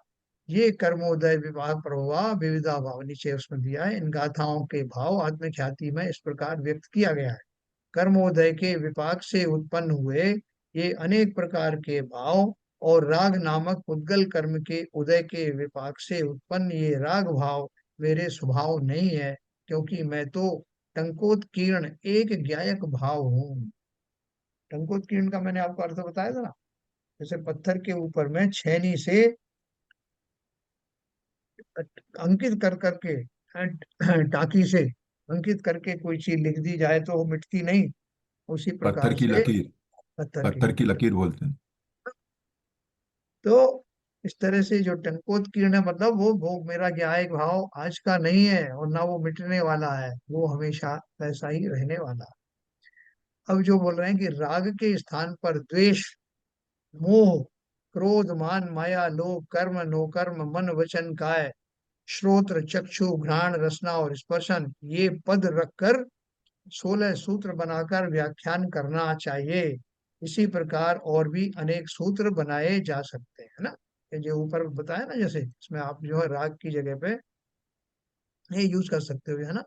ये कर्मोदय विपाक प्रभाव विविधा भाव नीचे उसमें दिया है। इन गाथाओं के भाव आत्मख्याति में इस प्रकार व्यक्त किया गया है। कर्मोदय के विपाक से उत्पन्न हुए ये अनेक प्रकार के भाव, और राग नामक उद्गल कर्म के उदय के विपाक से उत्पन्न ये राग भाव मेरे स्वभाव नहीं है, क्योंकि मैं तो टंकोत्कीर्ण एक ज्ञायक भाव हूँ। टंकोत्कीर्ण का मैंने आपको अर्थ बताया था ना। जैसे पत्थर के ऊपर में छेनी से अंकित कर करके, टाकी से अंकित करके कोई चीज लिख दी जाए तो वो मिटती नहीं, उसी पत्थर प्रकार की से लकीर। पत्थर की पत्थर की लकीर। लकीर बोलते हैं। तो इस तरह से जो टंकोत्कीर्ण है, मतलब वो मेरा ज्ञायक भाव आज का नहीं है, और ना वो मिटने वाला है, वो हमेशा वैसा ही रहने वाला है। अब जो बोल रहे हैं कि राग के स्थान पर द्वेष, मोह, क्रोध, मान, माया, लोभ, कर्म, नो कर्म, मन, वचन, काय, श्रोत्र, चक्षु, घ्राण, रसना और स्पर्शन, ये पद रखकर 16 सूत्र बनाकर व्याख्यान करना चाहिए। इसी प्रकार और भी अनेक सूत्र बनाए जा सकते हैं ना। ये जो ऊपर बताया ना, जैसे इसमें आप जो है राग की जगह पे ये यूज कर सकते हो, है ना।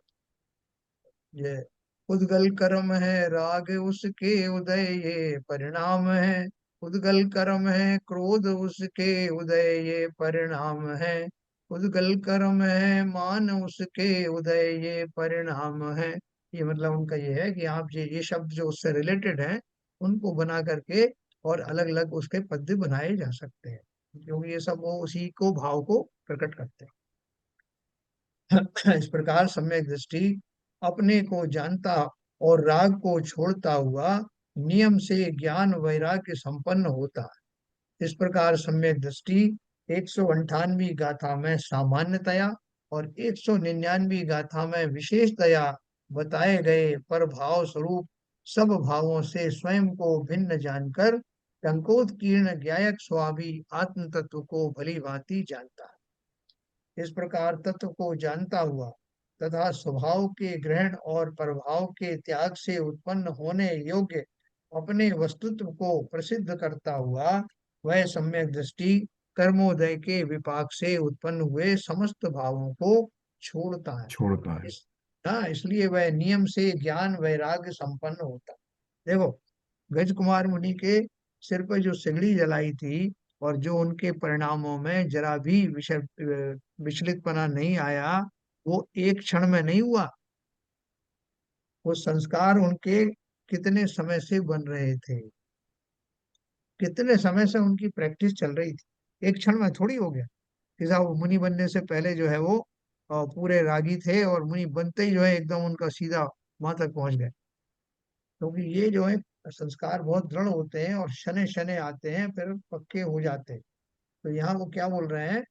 ये उद्गल कर्म है राग उसके उदय ये परिणाम है। उद्गल कर्म है क्रोध उसके उदय ये परिणाम है। उद्गल कर्म है मान उसके उदय ये परिणाम है। ये मतलब उनका ये है कि आप ये शब्द जो उससे रिलेटेड हैं उनको बना करके और अलग अलग उसके पद्य बनाए जा सकते हैं, क्योंकि ये सब वो उसी को भाव को प्रकट करते हैं। इस प्रकार सम्यक दृष्टि अपने को जानता और राग को छोड़ता हुआ नियम से ज्ञान वैराग्य संपन्न होता है। इस प्रकार सम्यक दृष्टि 198वीं गाथा में सामान्यतया और 199वीं गाथा में विशेषतया बताए गए पर भाव स्वरूप सब भावों से स्वयं को भिन्न जानकर टंकोत्कीर्ण ज्ञायक स्वामी आत्म तत्व को भली भांति जानता है। इस प्रकार तत्व को जानता हुआ तथा स्वभाव के ग्रहण और प्रभाव के त्याग से उत्पन्न होने योग्य अपने वस्तुत्व को प्रसिद्ध करता हुआ वह सम्यक दृष्टि कर्मोदय के विपाक से उत्पन्न हुए समस्त भावों को छोड़ता है। छोड़ता है। इस हाँ, इसलिए वह नियम से ज्ञान वैराग्य संपन्न होता है। देखो, गज कुमार मुनि के सिर पर जो सिगड़ी जलाई थी और जो उनके परिणामों में जरा भी विचलितपना नहीं आया, वो एक क्षण में नहीं हुआ। वो संस्कार उनके कितने समय से बन रहे थे, कितने समय से उनकी प्रैक्टिस चल रही थी, एक क्षण में थोड़ी हो गया कि साहब वो मुनि बनने से पहले जो है वो पूरे रागी थे और मुनि बनते ही जो है एकदम उनका सीधा वहां तक पहुंच गए। क्योंकि ये जो है संस्कार बहुत दृढ़ होते हैं और शने शने आते हैं फिर पक्के हो जाते हैं। तो यहाँ वो क्या बोल रहे हैं,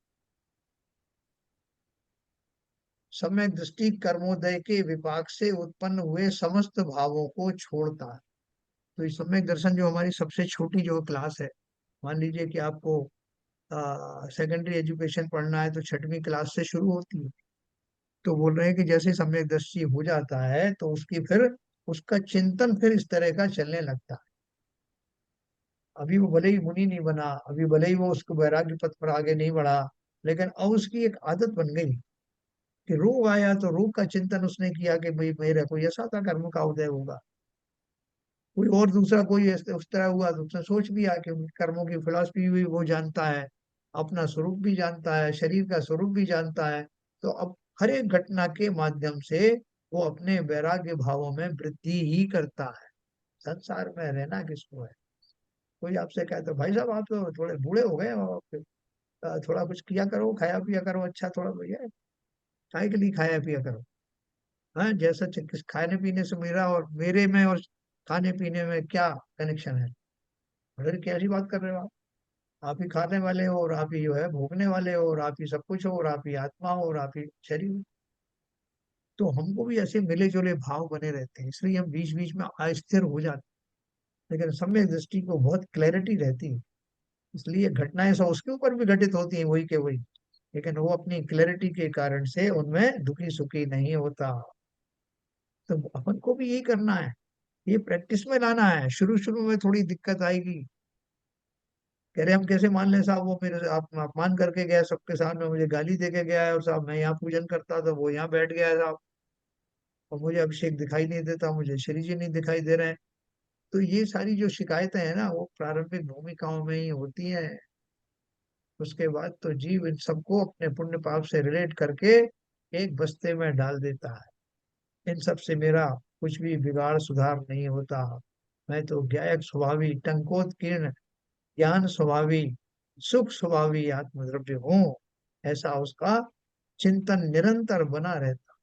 सम्यक दृष्टि कर्मोदय के विपाक से उत्पन्न हुए समस्त भावों को छोड़ता है। तो ये सम्यक दर्शन जो हमारी सबसे छोटी जो क्लास है, मान लीजिए कि आपको सेकेंडरी एजुकेशन पढ़ना है तो 6वीं क्लास से शुरू होती है। तो बोल रहे हैं कि जैसे सम्यक दृष्टि हो जाता है तो उसकी फिर उसका चिंतन फिर इस तरह का चलने लगता है। अभी वो भले ही मुनि नहीं बना, अभी भले ही वो उसको वैराग्य पथ पर आगे नहीं बढ़ा, लेकिन अब उसकी एक आदत बन गई कि रोग आया तो रोग का चिंतन उसने किया कि भाई मेरा कोई ऐसा था कर्म का उदय होगा, कोई और दूसरा कोई उस तरह हुआ तो उसने सोच लिया कि उनके कर्मों की फिलॉसफी भी वो जानता है, अपना स्वरूप भी जानता है, शरीर का स्वरूप भी जानता है। तो अब हर एक घटना के माध्यम से वो अपने वैराग्य भावों में वृद्धि ही करता है। संसार में रहना किसको है। कोई आपसे कहता है भाई साहब आप तो थोड़े बूढ़े हो गए हो, थोड़ा कुछ किया करो, खाया पिया करो, अच्छा थोड़ा भैया काय के लिए खाया पिया करो। हाँ, जैसा किस खाने पीने से मेरा और मेरे में और खाने पीने में क्या कनेक्शन है। अरे कैसी बात कर रहे हो आप ही खाने वाले हो और आप ही जो है भोगने वाले हो और आप ही सब कुछ हो और आप ही आत्मा हो और आप ही शरीर हो। तो हमको भी ऐसे मिले जुले भाव बने रहते हैं, इसलिए हम बीच बीच में अस्थिर हो जाते हैं। लेकिन सम्यक दृष्टि को बहुत क्लैरिटी रहती है, इसलिए घटनाएं सब उसके ऊपर भी घटित होती हैं वही के वही, लेकिन वो अपनी क्लैरिटी के कारण से उनमें दुखी सुखी नहीं होता। तो अपन को भी यही करना है, ये प्रैक्टिस में लाना है। शुरू शुरू में थोड़ी दिक्कत आएगी, कह रहे हम कैसे मान लें साहब, वो मेरे से आप अपमान करके गया, सबके सामने मुझे गाली दे के गया है और साहब मैं यहाँ पूजन करता था वो यहाँ बैठ गया है साहब, और मुझे अभिषेक दिखाई नहीं देता, मुझे श्री जी नहीं दिखाई दे रहे हैं। तो ये सारी जो शिकायतें हैं ना वो प्रारंभिक भूमिकाओं में ही होती हैं। उसके बाद तो जीव इन सबको अपने पुण्य पाप से रिलेट करके एक बस्ते में डाल देता है। इन सब से मेरा कुछ भी बिगाड़ सुधार नहीं होता, मैं तो ज्ञायक स्वभावी टंकोत्कीर्ण ज्ञान स्वभावी सुख स्वभावी आत्मद्रव्य हूँ। ऐसा उसका चिंतन निरंतर बना रहता।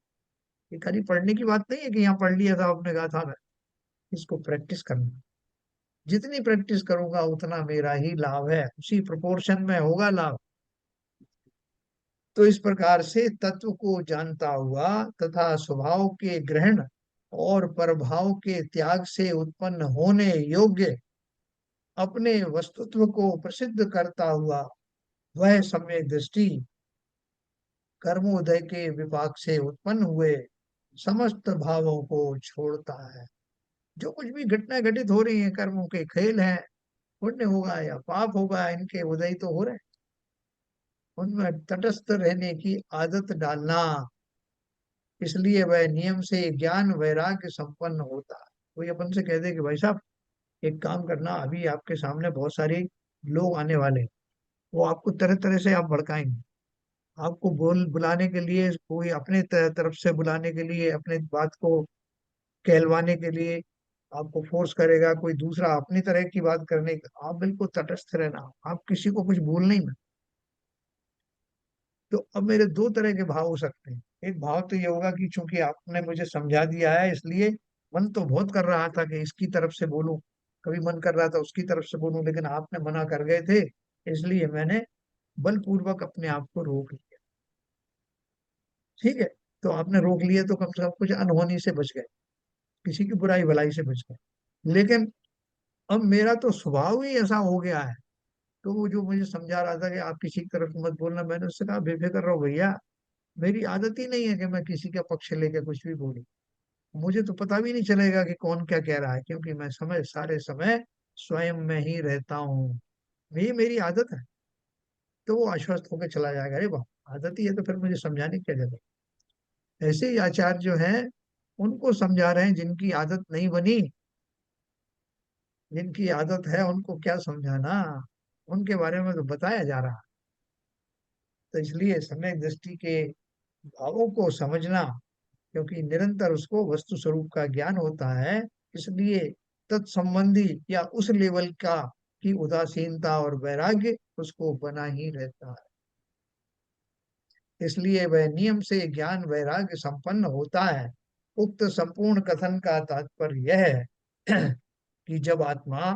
ये खाली पढ़ने की बात नहीं है कि यहाँ पढ़ लिया था आपने कहा था, मैं इसको प्रैक्टिस करना, जितनी प्रैक्टिस करूंगा उतना मेरा ही लाभ है, उसी प्रोपोर्शन में होगा लाभ। तो इस प्रकार से तत्व को जानता हुआ तथा स्वभाव के ग्रहण और प्रभाव के त्याग से उत्पन्न होने योग्य अपने वस्तुत्व को प्रसिद्ध करता हुआ वह सम्यक दृष्टि कर्मोदय के विपाक से उत्पन्न हुए समस्त भावों को छोड़ता है। जो कुछ भी घटना घटित हो रही है कर्मों के खेल हैं, पुण्य होगा या पाप होगा, इनके उदय तो हो रहे हैं, उनमें तटस्थ रहने की आदत डालना। इसलिए वह नियम से ज्ञान वैराग्य संपन्न होता है। कोई अपन से कह दे कि भाई साहब एक काम करना, अभी आपके सामने बहुत सारे लोग आने वाले हैं, वो आपको तरह तरह से आप भड़काएंगे, आपको बुलाने के लिए, कोई अपने तरफ से बुलाने के लिए, अपने बात को कहलवाने के लिए आपको फोर्स करेगा, कोई दूसरा अपनी तरह की बात करने का, आप बिल्कुल तटस्थ रहना, आप किसी को कुछ बोलना ही मत। तो अब मेरे दो तरह के भाव हो सकते हैं। एक भाव तो ये होगा कि चूंकि आपने मुझे समझा दिया है इसलिए मन तो बहुत कर रहा था कि इसकी तरफ से बोलूं, कभी मन कर रहा था उसकी तरफ से बोलूं, लेकिन आपने मना कर गए थे, इसलिए मैंने बलपूर्वक अपने आप को रोक लिया। ठीक है, तो आपने रोक लिया तो कम से कम कुछ अनहोनी से बच गए, किसी की बुराई भलाई से बच गए। लेकिन अब मेरा तो स्वभाव ही ऐसा हो गया है। तो वो जो मुझे समझा रहा था कि आप किसी की तरफ मत बोलना, मैंने उससे कहा बेफिक्र रहो भैया, मेरी आदत ही नहीं है कि मैं किसी का पक्ष लेके कुछ भी बोलूं। मुझे तो पता भी नहीं चलेगा कि कौन क्या कह रहा है, क्योंकि मैं समय सारे समय स्वयं में ही रहता हूँ। ये मेरी आदत है। तो वो आश्वस्त होकर चला जाएगा, अरे वाह आदत ही है तो फिर मुझे समझाने की क्या जरूरत। ऐसे ही आचार्य जो हैं उनको समझा रहे हैं जिनकी आदत नहीं बनी। जिनकी आदत है उनको क्या समझाना, उनके बारे में तो बताया जा रहा है। तो इसलिए समय दृष्टि के भावों को समझना, क्योंकि निरंतर उसको वस्तु स्वरूप का ज्ञान होता है, इसलिए तत्संबंधी या उस लेवल का की उदासीनता और वैराग्य उसको बना ही रहता है। इसलिए वह नियम से ज्ञान वैराग्य संपन्न होता है। उक्त संपूर्ण कथन का तात्पर्य यह है कि जब आत्मा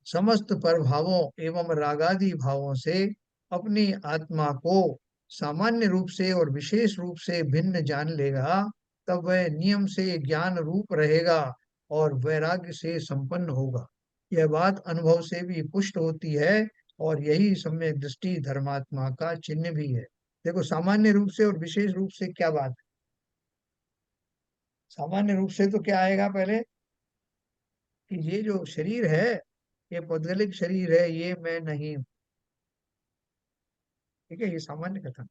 समस्त प्रभावों एवं रागादि भावों से अपनी आत्मा को सामान्य रूप से और विशेष रूप से भिन्न जान लेगा, तब वह नियम से ज्ञान रूप रहेगा और वैराग्य से संपन्न होगा। यह बात अनुभव से भी पुष्ट होती है, और यही सम्यक दृष्टि धर्मात्मा का चिन्ह भी है। देखो, सामान्य रूप से और विशेष रूप से क्या बात है। सामान्य रूप से तो क्या आएगा पहले, कि ये जो शरीर है, ये पौद्गलिक शरीर है, ये मैं नहीं हूँ। ठीक है, ये सामान्य कथन।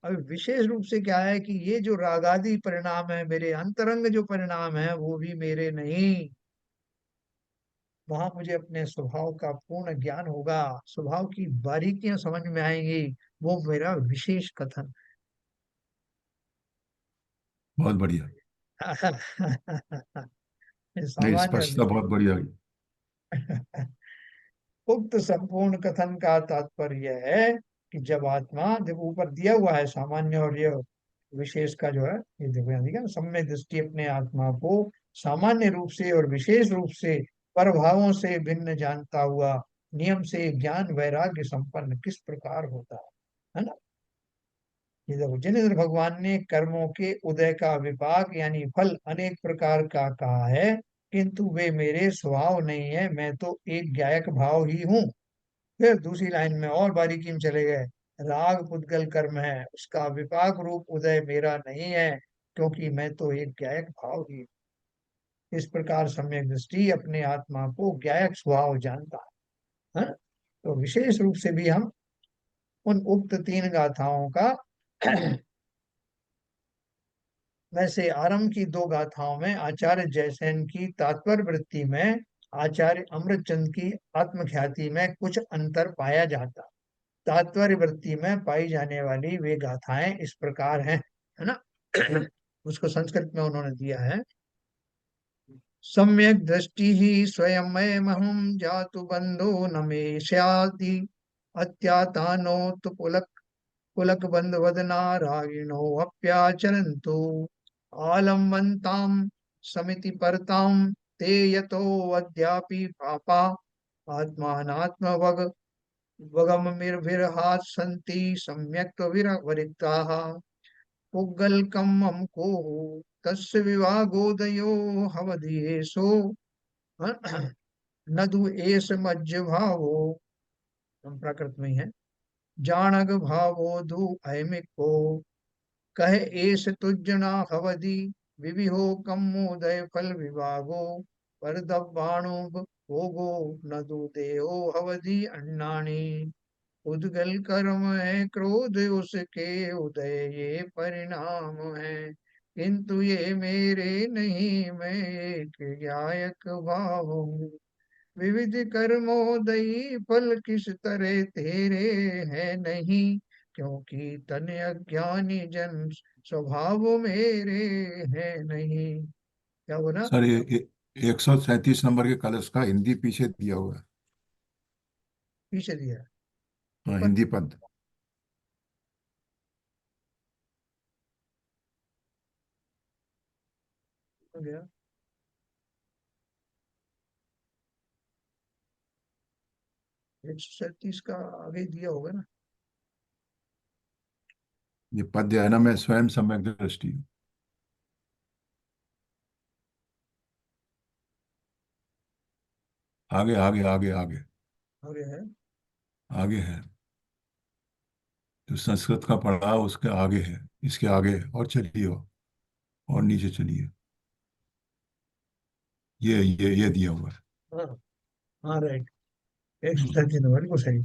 अब विशेष रूप से क्या है कि ये जो रागादि परिणाम है, मेरे अंतरंग जो परिणाम है, वो भी मेरे नहीं। वहां मुझे अपने स्वभाव का पूर्ण ज्ञान होगा, स्वभाव की बारीकियां समझ में आएंगी। वो मेरा विशेष कथन। बहुत बढ़िया। ये नहीं, सामान्य और स्पष्टता बहुत बढ़िया हुई। विशेष। उक्त संपूर्ण कथन का तात्पर्य है कि जब आत्मा, देखो ऊपर दिया हुआ है सामान्य और ये विशेष का जो है, ये देखो यहाँ दिखा ना, सम्यक दृष्टि अपने आत्मा को सामान्य रूप से और विशेष रूप से प्रभावों से भिन्न जानता हुआ नियम से ज्ञान वैराग्य संपन्न किस प्रकार होता है ना। ये देखो, जिनेन्द्र भगवान ने कर्मों के उदय का विपाक यानी फल अनेक प्रकार का कहा है, किंतु वे मेरे स्वभाव नहीं है, मैं तो एक गायक भाव ही हूँ। फिर दूसरी लाइन में और बारीकी में चले गए, राग पुद्गल कर्म है, उसका विपाक रूप उदय मेरा नहीं है, क्योंकि मैं तो एक गायक भाव ही हूं। इस प्रकार सम्यक दृष्टि अपने आत्मा को गायक स्वभाव जानता है। हाँ? तो विशेष रूप से भी हम उन उक्त तीन गाथाओं का में से आरंभ की दो गाथाओं में आचार्य जयसेन की तात्पर्य वृत्ति में आचार्य अमृतचंद की आत्मख्याति में कुछ अंतर पाया जाता। तात्पर्य वृत्ति में पाई जाने वाली वे गाथाएं इस प्रकार हैं, है ना। उसको संस्कृत में उन्होंने दिया है। सम्यक दृष्टि ही स्वयं महम जातु बंधो न मे स्याति अत्यातानो तो पुलक पुलक बंध वदना रागिणो अप्याचरन्तु आलम्बन्ताम समिति परताम ते यतो अद्यापि पापा आत्मानात्मवग वगममिर्भिर्हात् सन्ति सम्यक् विरक्ताः पुग्गलकम्मं को तस्य विवागोदयो हवदीयेषु नदु एष मज्ज भावो, हम प्राकृत में ही है, जाणग भावो धु अयमिक को कहे एष तुजना हवदी विविहो कम्मोदय फल विभागो पर दब्बाणो भोगो नदु देहो हवदी अन्नाणी उद्गल कर्म है क्रोध उसके उदय ये परिणाम है, किंतु ये मेरे नहीं मैं एक गायक भाव हूँ। विविध कर्मोदयी फल किस तरह तेरे है नहीं, क्योंकि तन अज्ञानी जन स्वभाव मेरे है नहीं। क्या बोला। सर, ये 137 नंबर के कलश का हिंदी पीछे दिया हुआ है। पीछे दिया है। हाँ, ऊपर हिंदी पद। हो गया। 137 का आगे दिया होगा ना। ये पद्य है ना, मैं स्वयं सम्यक दृष्टि हूँ। आगे आगे आगे आगे। आगे है। आगे है। जो संस्कृत का पढ़ा उसके आगे है, इसके आगे है। और चलिए और नीचे चलिए। ये दिया हुआ है। हाँ। हाँ राइट। 137 नंबर को सही।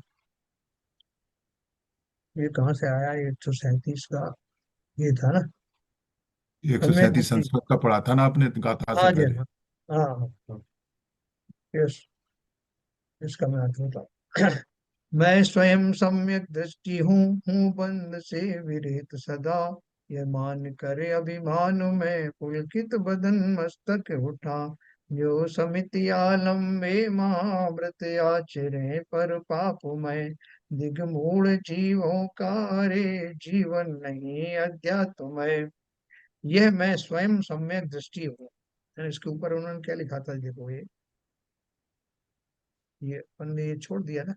ये कहाँ से आया 137 का? ये था ना। एक सौ सम्यक सैंतीस दृष्टि। संस्कृत का पढ़ा था ना आपने गाथा से हाँ जी पहले। हाँ। हाँ हाँ हाँ। यस। इसका मैं अर्थ होता। मैं स्वयं सम्यक दृष्टि हूँ बंद से विरहित सदा। यह मान करे अभिमान में पुलकित बदन मस्तक उठा। जो समिति आलम्बे महाव्रत आचरे पर पापमय। दिगमूढ़ जीवों का रे जीवन नहीं अध्यात्मय। यह मैं स्वयं सम्यक दृष्टि हूँ। इसके ऊपर उन्होंने क्या लिखा था देखो ये अपन ने ये छोड़ दिया ना।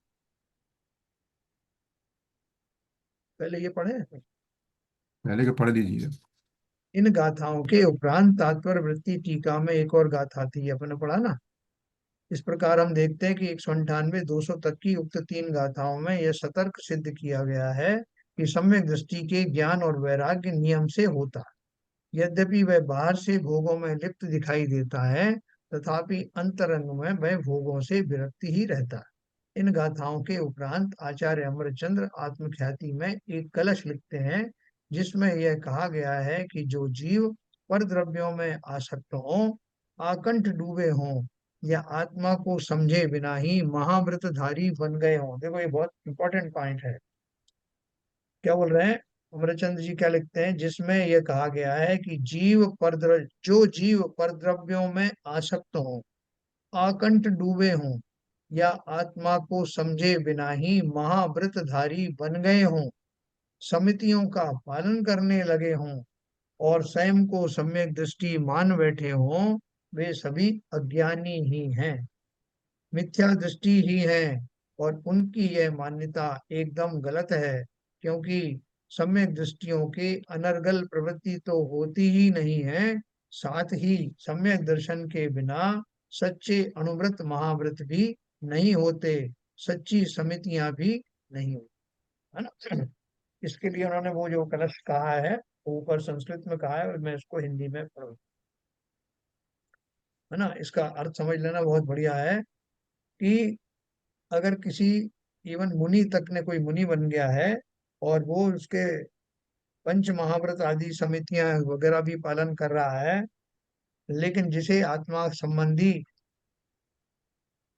पहले ये पढ़े। पहले के पढ़ लीजिए। इन गाथाओं के उपरांत तात्पर्य वृत्ति टीका में एक और गाथा थी, अपने पढ़ा ना। इस प्रकार हम देखते हैं कि 198 200 तक की उक्त 3 गाथाओं में यह सतर्क सिद्ध किया गया है कि सम्यक दृष्टि के ज्ञान और वैराग्य नियम से होता है। यद्यपि वह बाहर से भोगों में लिप्त दिखाई देता है, तथापि अंतरंग में वह भोगों से विरक्त ही रहता है। इन गाथाओं के उपरांत आचार्य अमरचंद्र आत्मख्याति में एक कलश लिखते हैं, जिसमें यह कहा गया है कि जो जीव पर द्रव्यों में आसक्त हों, आकंठ डूबे हों, या आत्मा को समझे बिना ही महाव्रतधारी बन गए हों। देखो ये बहुत इंपॉर्टेंट पॉइंट है। क्या बोल रहे हैं? अमरचंद जी क्या लिखते हैं, जिसमें यह कहा गया है कि जो जीव परद्रव्यों में आसक्त हों, आकंठ डूबे हों, या आत्मा को समझे बिना ही महाव्रतधारी बन गए हों, समितियों का पालन करने लगे हों, और स्वयं को सम्यक दृष्टि मान बैठे हों, वे सभी अज्ञानी ही हैं, मिथ्या दृष्टि ही है। और उनकी यह मान्यता एकदम गलत है, क्योंकि सम्यक दृष्टियों की अनर्गल प्रवृत्ति तो होती ही नहीं है, साथ ही सम्यक दर्शन के बिना सच्चे अनुव्रत महाव्रत भी नहीं होते, सच्ची समितियां भी नहीं होती, है ना। इसके लिए उन्होंने वो जो कलश कहा है, वो ऊपर संस्कृत में कहा है, और मैं इसको हिंदी में पढ़ू, है ना। इसका अर्थ समझ लेना बहुत बढ़िया है कि अगर किसी इवन मुनि तक ने, कोई मुनि बन गया है और वो उसके पंच महाव्रत आदि समितियां वगैरह भी पालन कर रहा है, लेकिन जिसे आत्मा संबंधी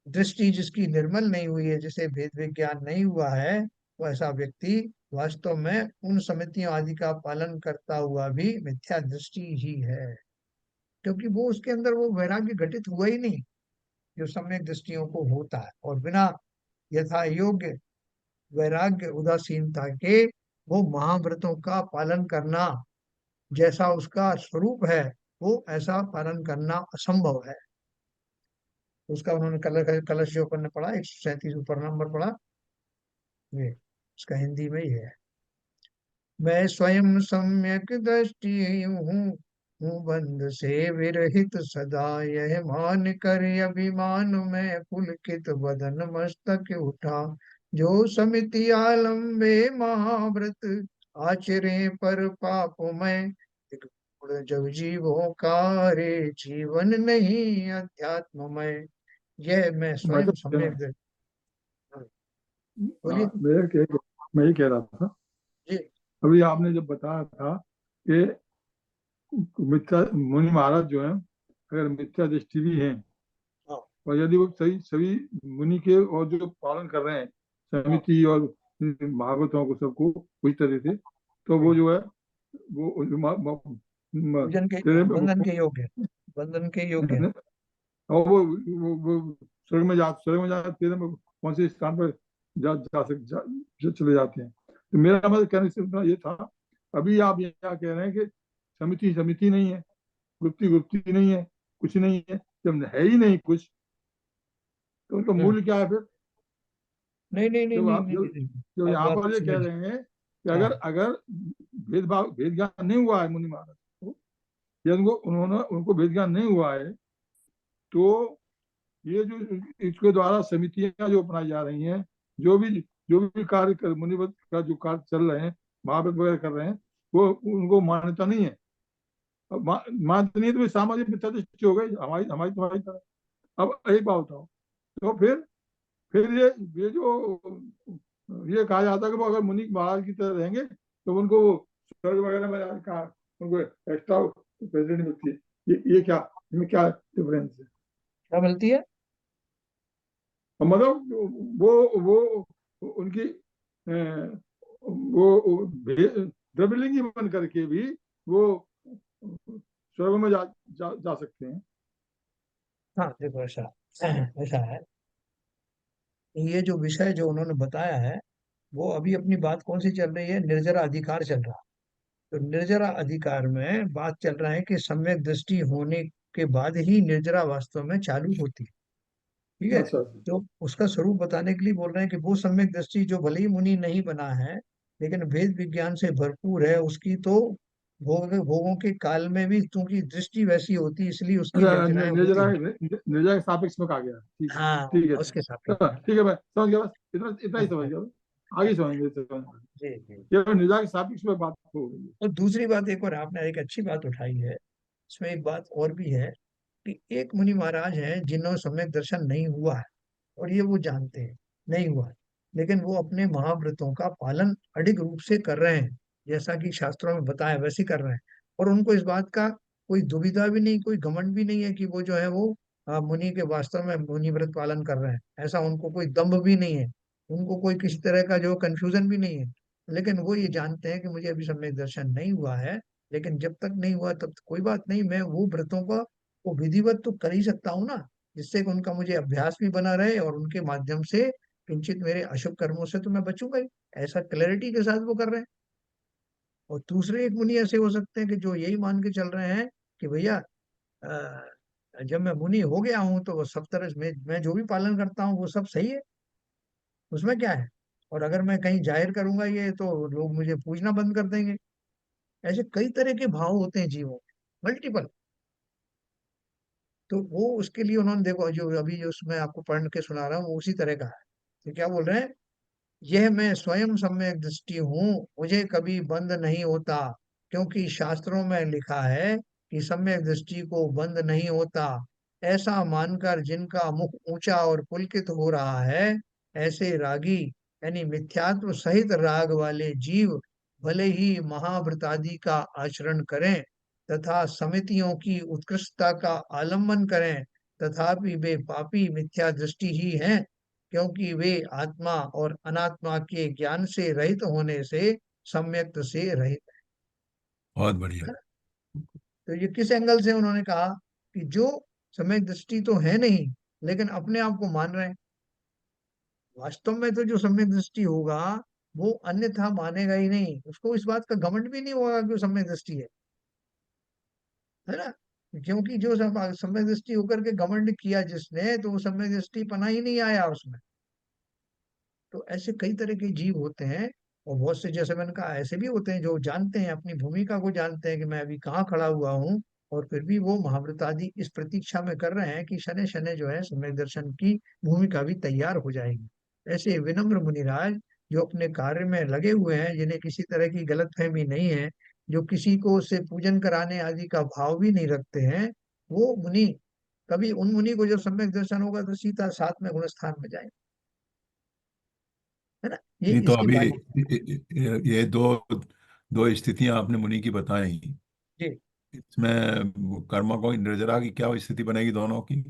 दृष्टि जिसकी निर्मल नहीं हुई है, जिसे भेद विज्ञान नहीं हुआ है, वो ऐसा व्यक्ति वास्तव में उन समितियों आदि का पालन करता हुआ भी मिथ्या दृष्टि ही है, क्योंकि वो उसके अंदर वो वैराग्य घटित हुआ ही नहीं जो सम्यक दृष्टियों को होता है। और बिना यथा योग्य वैराग्य उदासीनता के वो महाव्रतों का पालन करना, जैसा उसका स्वरूप है, वो ऐसा पालन करना असंभव है। उसका उन्होंने कलश जो अपन ने पढ़ा 137 ऊपर नंबर पढ़ा, ये इसका हिंदी में ही है। मैं स्वयं सम्यक दृष्टि हूँ बंध से विरहित सदा। यह मान कर अभिमान में पुलकित बदन मस्तक उठा। जो समिति आलम्बे महाव्रत आचरे पर पाप में। जब जीवों का रे जीवन नहीं अध्यात्ममय। यह मैं स्वयं मतलब सम्यक बोलिए मैं ये कह रहा था, जी। अभी आपने जब बताया था कि मिथ्या मुनि महाराज जो है, अगर मिथ्या दृष्टि भी है, हाँ और यदि वो सही सभी मुनि के और जो पालन कर रहे हैं हाँ समिति और भागवतों को सबको उस तरह से, तो वो हाँ। जो है वो पूजन के, तेरे बंधन के योग्य, बंधन के योग्य। और वो स्वर्ग में जा तेरे में कौन से स्थान पर चले जाते हैं। तो मेरा मतलब कहने से इतना ये था, अभी आप ये क्या कह रहे हैं कि समिति समिति नहीं है, गुप्ती गुप्ती नहीं है, कुछ नहीं है। जब है ही नहीं कुछ, तो उनका हम्म। मूल्य क्या है फिर? नहीं नहीं नहीं जो नहीं आप नहीं, जो नहीं, नहीं। जो अब यहाँ आप पर ये कह समझ। रहे हैं कि हाँ अगर अगर भेद ज्ञान नहीं हुआ है मुनि महाराज को, या उनको उन्होंने उनको भेद ज्ञान नहीं हुआ है, तो ये जो इसके द्वारा समितियां जो अपनाई जा रही हैं, जो भी जो भी कार्य कर मुनिवत का जो कार्य चल रहे हैं, महाव्रत वगैरह कर रहे हैं, वो उनको मान्यता नहीं है। अब मान्यता नहीं है तो सामाजिक मिथ्या दृष्टि हो गई हमारी हमारी तुम्हारी तरह। अब एक बात बताओ, तो फिर ये जो ये कहा जाता है कि वो अगर मुनि महाराज की तरह रहेंगे तो उनको वो स्वर्ग वगैरह में कहा उनको एक्स्ट्रा फैसिलिटी मिलती है। ये क्या, इनमें क्या डिफरेंस है? क्या मिलती है? मतलब वो उनकी वो द्रव्यलिंगी बन करके भी वो स्वर्ग में जा सकते हैं। हाँ देखो, ऐसा ऐसा है, ये जो विषय जो उन्होंने बताया है, वो अभी अपनी बात कौन सी चल रही है, निर्जरा अधिकार चल रहा है। तो निर्जरा अधिकार में बात चल रहा है कि सम्यक दृष्टि होने के बाद ही निर्जरा वास्तव में चालू होती है। ठीक है। अच्छा। तो उसका स्वरूप बताने के लिए बोल रहे हैं कि वो सम्यक दृष्टि जो भले ही मुनि नहीं बना है, लेकिन वेद विज्ञान से भरपूर है, उसकी तो भोगों के काल में भी क्योंकि दृष्टि वैसी होती है, इसलिए उसकी अच्छा, निर्जराएं निर्जरा होती है। निर्जरा के सापेक्ष में कहा गया है। ठीक है। हाँ, ठीक है उसके सापेक्ष सर, में। ठीक है, मैं समझ गया, बस इतना इतना ही समझ हाँ, गया। आगे समझेंगे जी जी। केवल निर्जरा के सापेक्ष में बात हो रही है। और दूसरी बात, एक और आपने एक अच्छी बात उठाई है, इसमें एक बात और भी है कि एक मुनि महाराज हैं जिन्होंने सम्यक दर्शन नहीं हुआ है, और ये वो जानते हैं नहीं हुआ है, लेकिन वो अपने महाव्रतों का पालन अडिग रूप से कर रहे हैं, जैसा कि शास्त्रों में बताया वैसे ही कर रहे हैं। और उनको इस बात का कोई दुविधा भी नहीं, कोई घमंड भी नहीं है कि वो जो है वो मुनि के वास्तव में मुनि व्रत पालन कर रहे हैं, ऐसा उनको कोई दम्भ भी नहीं है, उनको कोई किसी तरह का जो कंफ्यूजन भी नहीं है। लेकिन वो ये जानते हैं कि मुझे अभी सम्यक दर्शन नहीं हुआ है, लेकिन जब तक नहीं हुआ तब तक कोई बात नहीं, मैं वो व्रतों का वो विधिवत तो कर ही सकता हूँ ना, जिससे कि उनका मुझे अभ्यास भी बना रहे और उनके माध्यम से किंचित मेरे अशुभ कर्मों से तो मैं बचूंगा ही। ऐसा क्लैरिटी के साथ वो कर रहे हैं। और दूसरे एक मुनि ऐसे हो सकते हैं कि जो यही मान के चल रहे हैं कि भैया जब मैं मुनि हो गया हूं तो वो सब तरह मैं जो भी पालन करता हूँ वो सब सही है, उसमें क्या है। और अगर मैं कहीं जाहिर करूंगा ये तो लोग मुझे पूजना बंद कर देंगे। ऐसे कई तरह के भाव होते हैं जीवों में, मल्टीपल। तो वो उसके लिए उन्होंने देखो, जो अभी जो मैं आपको पढ़ के सुना रहा हूँ वो उसी तरह का है। तो क्या बोल रहे हैं, यह मैं स्वयं सम्यक दृष्टि हूँ, मुझे कभी बंद नहीं होता, क्योंकि शास्त्रों में लिखा है कि सम्यक दृष्टि को बंद नहीं होता। ऐसा मानकर जिनका मुख ऊंचा और पुलकित हो रहा है, ऐसे रागी यानी मिथ्यात्व सहित राग वाले जीव भले ही महाव्रतादि का आचरण करें तथा समितियों की उत्कृष्टता का आलम्बन करें, तथापि वे पापी मिथ्या दृष्टि ही हैं, क्योंकि वे आत्मा और अनात्मा के ज्ञान से रहित होने से सम्यक्त से रहित बहुत बढ़िया। है। तो ये किस एंगल से उन्होंने कहा कि जो सम्यक दृष्टि तो है नहीं, लेकिन अपने आप को मान रहे हैं। वास्तव में तो जो सम्यक दृष्टि होगा वो अन्यथा मानेगा ही नहीं, उसको इस बात का घमंड भी नहीं होगा कि वो सम्यक दृष्टि है ना। क्योंकि जो सम्यक दृष्टि होकर के घमंड किया जिसने, तो वो सम्यक दृष्टि पना ही नहीं आया उसमें। तो ऐसे कई तरह के जीव होते हैं। और बहुत से, जैसे मैंने कहा, ऐसे भी होते हैं जो जानते हैं, अपनी भूमिका को जानते हैं कि मैं अभी कहाँ खड़ा हुआ हूँ, और फिर भी वो महाव्रत आदि इस प्रतीक्षा में कर रहे हैं कि शनै शनै जो है सम्यक दर्शन की भूमिका भी तैयार हो जाएगी। ऐसे विनम्र मुनिराज जो अपने कार्य में लगे हुए हैं, जिन्हें किसी तरह की गलतफहमी नहीं है, जो किसी को से पूजन कराने आदि का भाव भी नहीं रखते हैं, वो मुनि कभी उन मुनि को जब सम्यक दर्शन होगा तो सीधा साथ में गुण स्थान में जाएंगे, है ना। ये नहीं तो इसकी अभी बात। ये दो दो स्थितियां आपने मुनि की बताई, जी। इसमें कर्म को निर्जरा की क्या स्थिति बनेगी दोनों की?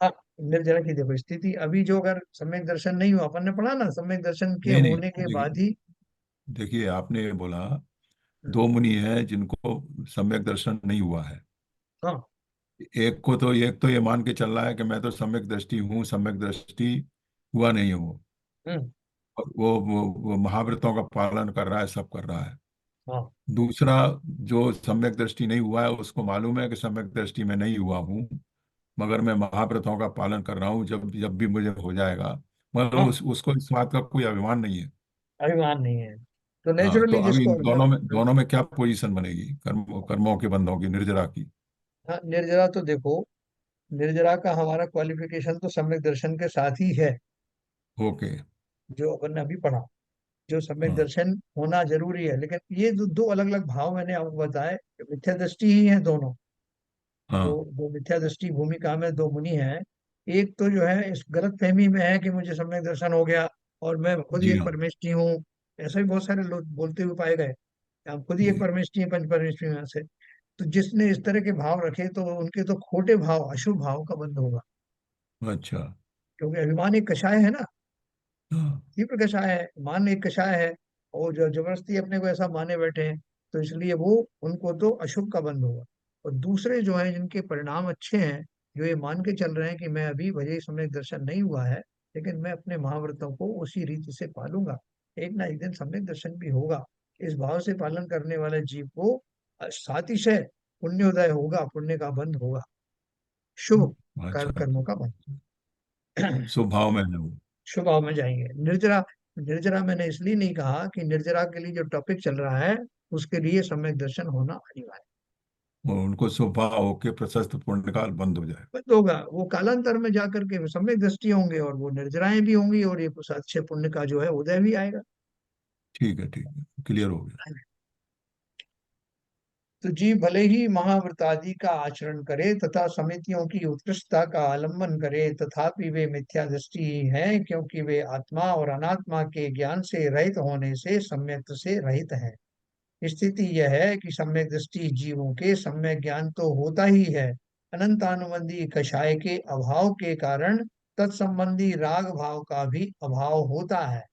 हाँ, निर्जरा की देखो स्थिति, अभी जो अगर सम्यक दर्शन नहीं हुआ, अपन ने पढ़ा ना, सम्यक दर्शन के नहीं नहीं, होने के बाद देखिए ही। देखिए, आपने ये बोला हम्म, दो मुनि हैं जिनको सम्यक दर्शन नहीं हुआ है। हाँ। एक तो ये मान के चल रहा है कि मैं तो सम्यक दृष्टि हूँ, सम्यक दृष्टि हुआ नहीं हूँ, हम्म, और वो महाव्रतों का पालन कर रहा है, सब कर रहा है। हाँ। दूसरा, जो सम्यक दृष्टि नहीं हुआ है उसको मालूम है कि सम्यक दृष्टि में नहीं हुआ हूँ, मगर मैं महाव्रतों का पालन कर रहा हूँ, जब जब भी मुझे हो जाएगा मतलब हाँ, उसको इस बात का कोई अभिमान नहीं है। अभिमान नहीं है, तो हाँ, तो नेचुरली अभी जिसको इन दोनों में क्या पोजीशन बनेगी, कर्मों के बंधों की, निर्जरा की? हाँ, निर्जरा तो देखो, निर्जरा का हमारा क्वालिफिकेशन तो सम्यक दर्शन के साथ ही है, ओके। जो अपन ने अभी पढ़ा। जो सम्यक हाँ। दर्शन होना जरूरी है, लेकिन ये जो दो अलग अलग भाव मैंने आपको बताए, मिथ्या दृष्टि ही है दोनों। हाँ। जो दो मिथ्या दृष्टि भूमिका में दो मुनि हैं, एक तो जो है इस गलत फहमी में है कि मुझे सम्यक दर्शन हो गया और मैं खुद ही जी एक हाँ। परमेष्टि हूँ। ऐसे भी बहुत सारे लोग बोलते हुए पाए गए, हम खुद ही एक जी। परमेष्टि है, पंच परमेष्टि में से। तो जिसने इस तरह के भाव रखे, तो उनके तो खोटे भाव, अशुभ भाव का बंध होगा। अच्छा। क्योंकि अभिमान एक कषाय है ना, हाँ। तीव्र कषाय है, मान एक कषाय है, और जो जबरदस्ती अपने को ऐसा माने बैठे हैं, तो इसलिए वो, उनको तो अशुभ का बंध होगा। और दूसरे जो हैं जिनके परिणाम अच्छे हैं, जो ये मान के चल रहे हैं कि मैं अभी भले ही समय दर्शन नहीं हुआ है, लेकिन मैं अपने महाव्रतों को उसी रीति से पालूंगा, एक ना एक दिन सम्यक दर्शन भी होगा। इस भाव से पालन करने वाले जीव को सातिशय पुण्योदय होगा, पुण्य का बंध होगा, शुभ अच्छा। कर्मों का बंध। स्वभाव में है वो। शुभ भाव में जाएंगे। निर्जरा, निर्जरा मैंने इसलिए नहीं कहा कि निर्जरा के लिए जो टॉपिक चल रहा है, उसके लिए सम्यक दर्शन होना अनिवार्य और उनको स्वभाव होके प्रशस्त पुण्य काल बंद हो जाए। बंद होगा। वो कालांतर में जाकर के सम्यक दृष्टि होंगे, और वो निर्जराएं भी होंगी, और ये अच्छे पुण्य का जो है उदय भी आएगा। ठीक है, ठीक है, क्लियर हो गया। तो जीव भले ही महाव्रतादि का आचरण करे तथा समितियों की उत्कृष्टता का आलंबन करे, तथापि वे मिथ्या दृष्टि ही हैं, क्योंकि वे आत्मा और अनात्मा के ज्ञान से रहित होने से सम्यक से रहित हैं। स्थिति यह है कि सम्यक दृष्टि जीवों के सम्यक ज्ञान तो होता ही है, अनंतानुबंधी कषाय के अभाव के कारण तत्संबंधी राग भाव का भी अभाव होता है।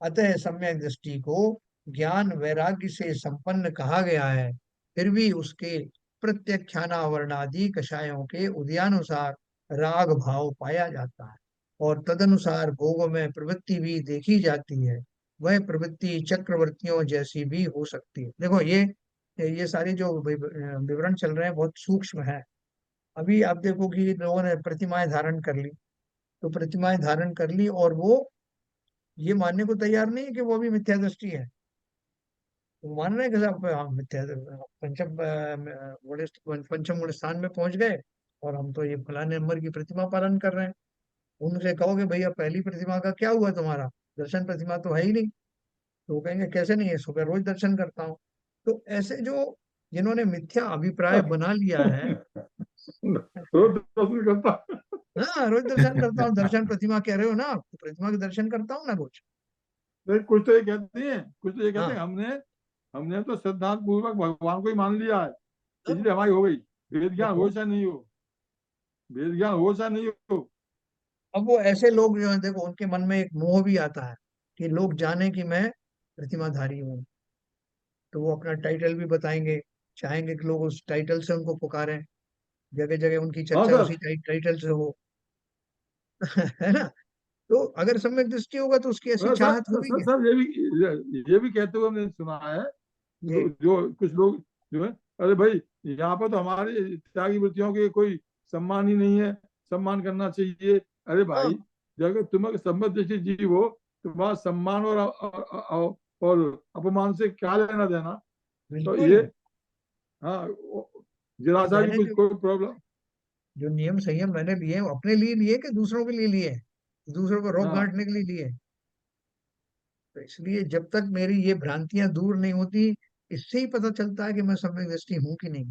अतः सम्यक दृष्टि को ज्ञान वैराग्य से संपन्न कहा गया है, फिर भी उसके प्रत्याख्यानावरणादि कषायों के उदयानुसार राग भाव पाया जाता है, और तदनुसार भोगों में प्रवृत्ति भी देखी जाती है। वह प्रवृत्ति चक्रवर्तियों जैसी भी हो सकती है। देखो, ये सारे जो विवरण चल रहे हैं बहुत सूक्ष्म है। अभी आप देखो कि लोगों ने प्रतिमाएं धारण कर ली, तो प्रतिमाएं धारण कर ली, और वो ये मानने को तैयार नहीं है कि वो भी मिथ्या दृष्टि है। वो मान रहे हैं कि साहब हम मिथ्या, पंचम पंचम गुण स्थान में पहुंच गए, और हम तो ये फलाने नंबर की प्रतिमा पालन कर रहे हैं। उनसे कहोगे भैया पहली प्रतिमा का क्या हुआ तुम्हारा, दर्शन प्रतिमा तो है ही नहीं। तो वो कहेंगे कैसे नहीं है, सुबह रोज दर्शन करता हूँ। तो ऐसे जो, जिन्होंने मिथ्या अभिप्राय बना लिया है, रोज दर्शन करता। हाँ रोज दर्शन करता हूँ, दर्शन प्रतिमा कह रहे हो ना, तो प्रतिमा के दर्शन करता हूँ ना रोज। नहीं, कुछ तो ये कहते हैं, कुछ तो ये कहते हैं हाँ, हमने हमने तो श्रद्धांत पूर्वक भगवान को ही मान लिया है, अब इसलिए हमारी हो गई। वेद ज्ञान हो देखो, चाहे नहीं हो, वेद ज्ञान हो चाहे नहीं हो। अब वो ऐसे लोग जो है, देखो उनके मन में एक मोह भी आता है कि लोग जाने कि मैं प्रतिमाधारी हूँ, तो वो अपना टाइटल भी बताएंगे, चाहेंगे कि लोग उस टाइटल से उनको पुकारें, जगह जगह उनकी हाँ चर्चा सर। उसी टाइटल से हो। है ना। तो अगर सम्यक दृष्टि होगा तो उसकी ऐसी सर चाहत सर होगी सर क्या। सर, ये भी कहते हुए हमने सुना है, जी, जो कुछ लोग जो है, अरे भाई यहाँ पर तो हमारे त्यागी वृत्तियों के कोई सम्मान ही नहीं है, सम्मान करना चाहिए। अरे हाँ, भाई, जब तुम संबद्ध जीव हो, तुम्हारा सम्मान और अपमान से क्या लेना देना। तो बिल्कुल। ये, हाँ, ये जरा सा भी मैंने कुछ जो कोई प्रॉब्लम। जो नियम संयम मैंने लिए हैं, वो अपने लिए लिए कि दूसरों के लिए लिए, दूसरों को रोक हाँ, गांठने के लिए लिए। तो इसलिए जब तक मेरी ये भ्रांतियां दूर नहीं होती, इससे ही पता चलता है कि मैं सम्यक दृष्टि हूं कि नहीं।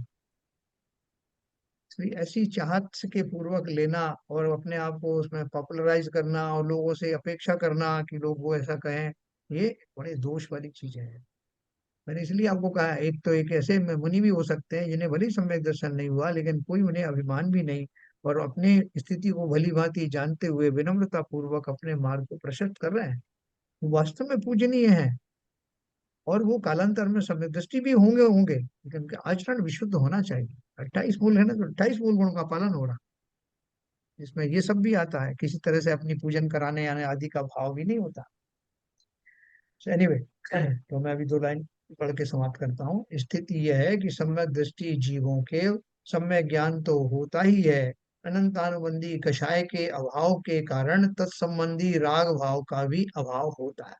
इसलिए ऐसी चाहत के पूर्वक लेना, और अपने आप को उसमें पॉपुलराइज करना, और लोगों से अपेक्षा करना कि लोग वो ऐसा कहें, ये बड़े दोष वाली चीजें हैं। मैंने इसलिए आपको कहा, एक तो एक ऐसे में मुनि भी हो सकते हैं जिन्हें भले ही सम्यक दर्शन नहीं हुआ, लेकिन कोई उन्हें अभिमान भी नहीं, और अपनी स्थिति को भली भांति जानते हुए विनम्रता पूर्वक अपने मार्ग को प्रशस्त कर रहे हैं, वो वास्तव में पूजनीय है। और वो कालांतर में सम्यक दृष्टि भी होंगे होंगे, लेकिन उनका आचरण विशुद्ध होना चाहिए। 28 मूल है ना, तो 28 मूल गुणों का पालन हो रहा, इसमें ये सब भी आता है, किसी तरह से अपनी पूजन कराने आने आदि का भाव भी नहीं होता। एनीवे, तो मैं अभी दो लाइन पढ़ के समाप्त करता हूँ। स्थिति यह है कि सम्यक दृष्टि जीवों के सम्यक ज्ञान तो होता ही है, अनंतानुबंधी कषाय के अभाव के कारण तत्संबंधी राग भाव का भी अभाव होता है।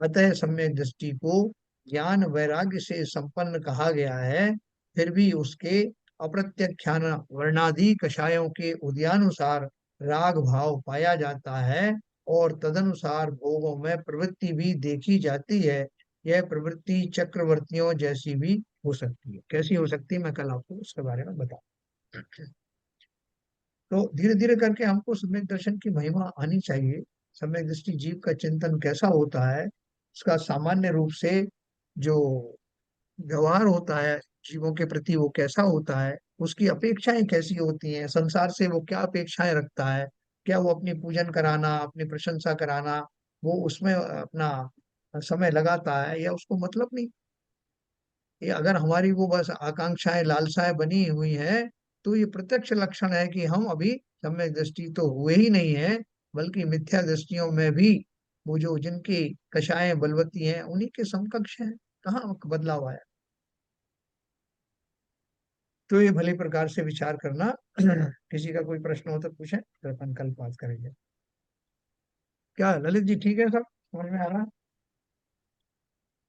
अतः सम्यक दृष्टि को ज्ञान वैराग्य से संपन्न कहा गया है, फिर भी उसके अप्रत्यख्यान वर्णादि कषायों के उदयानुसार राग भाव पाया जाता है और तदनुसार भोगों में प्रवृत्ति भी देखी जाती है। यह प्रवृत्ति चक्रवर्तियों जैसी भी हो सकती है। कैसी हो सकती है, मैं कल आपको उसके बारे में बताऊं। तो धीरे धीरे करके हमको सम्यक दर्शन की महिमा आनी चाहिए। सम्यक दृष्टि जीव का चिंतन कैसा होता है, उसका सामान्य रूप से जो व्यवहार होता है जीवों के प्रति वो कैसा होता है, उसकी अपेक्षाएं कैसी होती हैं, संसार से वो क्या अपेक्षाएं रखता है, क्या वो अपनी पूजन कराना, अपनी प्रशंसा कराना, वो उसमें अपना समय लगाता है या उसको मतलब नहीं। ये अगर हमारी वो बस आकांक्षाएं लालसाएं बनी हुई हैं, तो ये प्रत्यक्ष लक्षण है कि हम अभी सम्यक दृष्टि तो हुए ही नहीं है, बल्कि मिथ्या दृष्टियों में भी वो जो जिनकी कषायें बलवती हैं उन्हीं के समकक्ष हैं। कहाँ बदलाव आया। तो ये भली प्रकार से विचार करना। किसी का कोई प्रश्न हो तो पूछे, फिर अपन कल बात करेंगे। क्या ललित जी ठीक है, सब समझ में आ रहा है?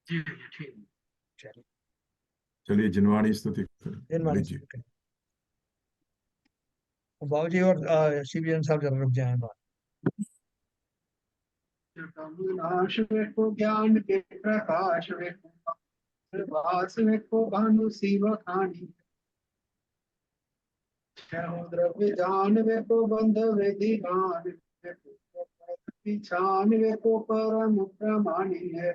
जी भैया ठीक है। चलिए, चलिए जिनवाणी स्तुति करें दिन वाले ललित जी। से बाबूजी और सीबीएन साहब जरा रुक जाए बात। नाश को ज्ञान के प्रकाश वास को भानु शिव खानी द्रव्य जान को बंध विधि गान छान को परम प्रमाणी है।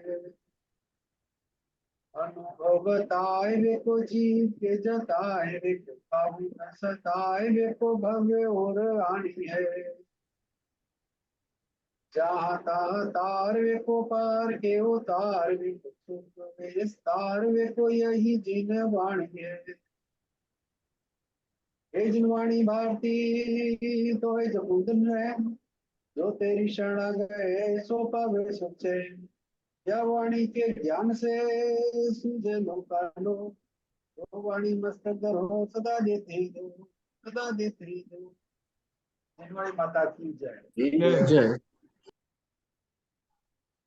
अनुभव बताए वे को जीव के जताए वे को काबू न सताए वे को भव्य और आनी है। जहाँ तहाँ तार वे को पार के उतार वे को सुख विस्तार वे को यही जिन वाणी है। हे जिनवाणी भारती तो है जबूदन है, जो तेरी शरण गए सो पावे सुचे। या वाणी के ज्ञान से सूझे लोकालो, तो वाणी मस्तक धरो सदा देते दो, सदा देते दो। जिनवाणी माता की जय। जय।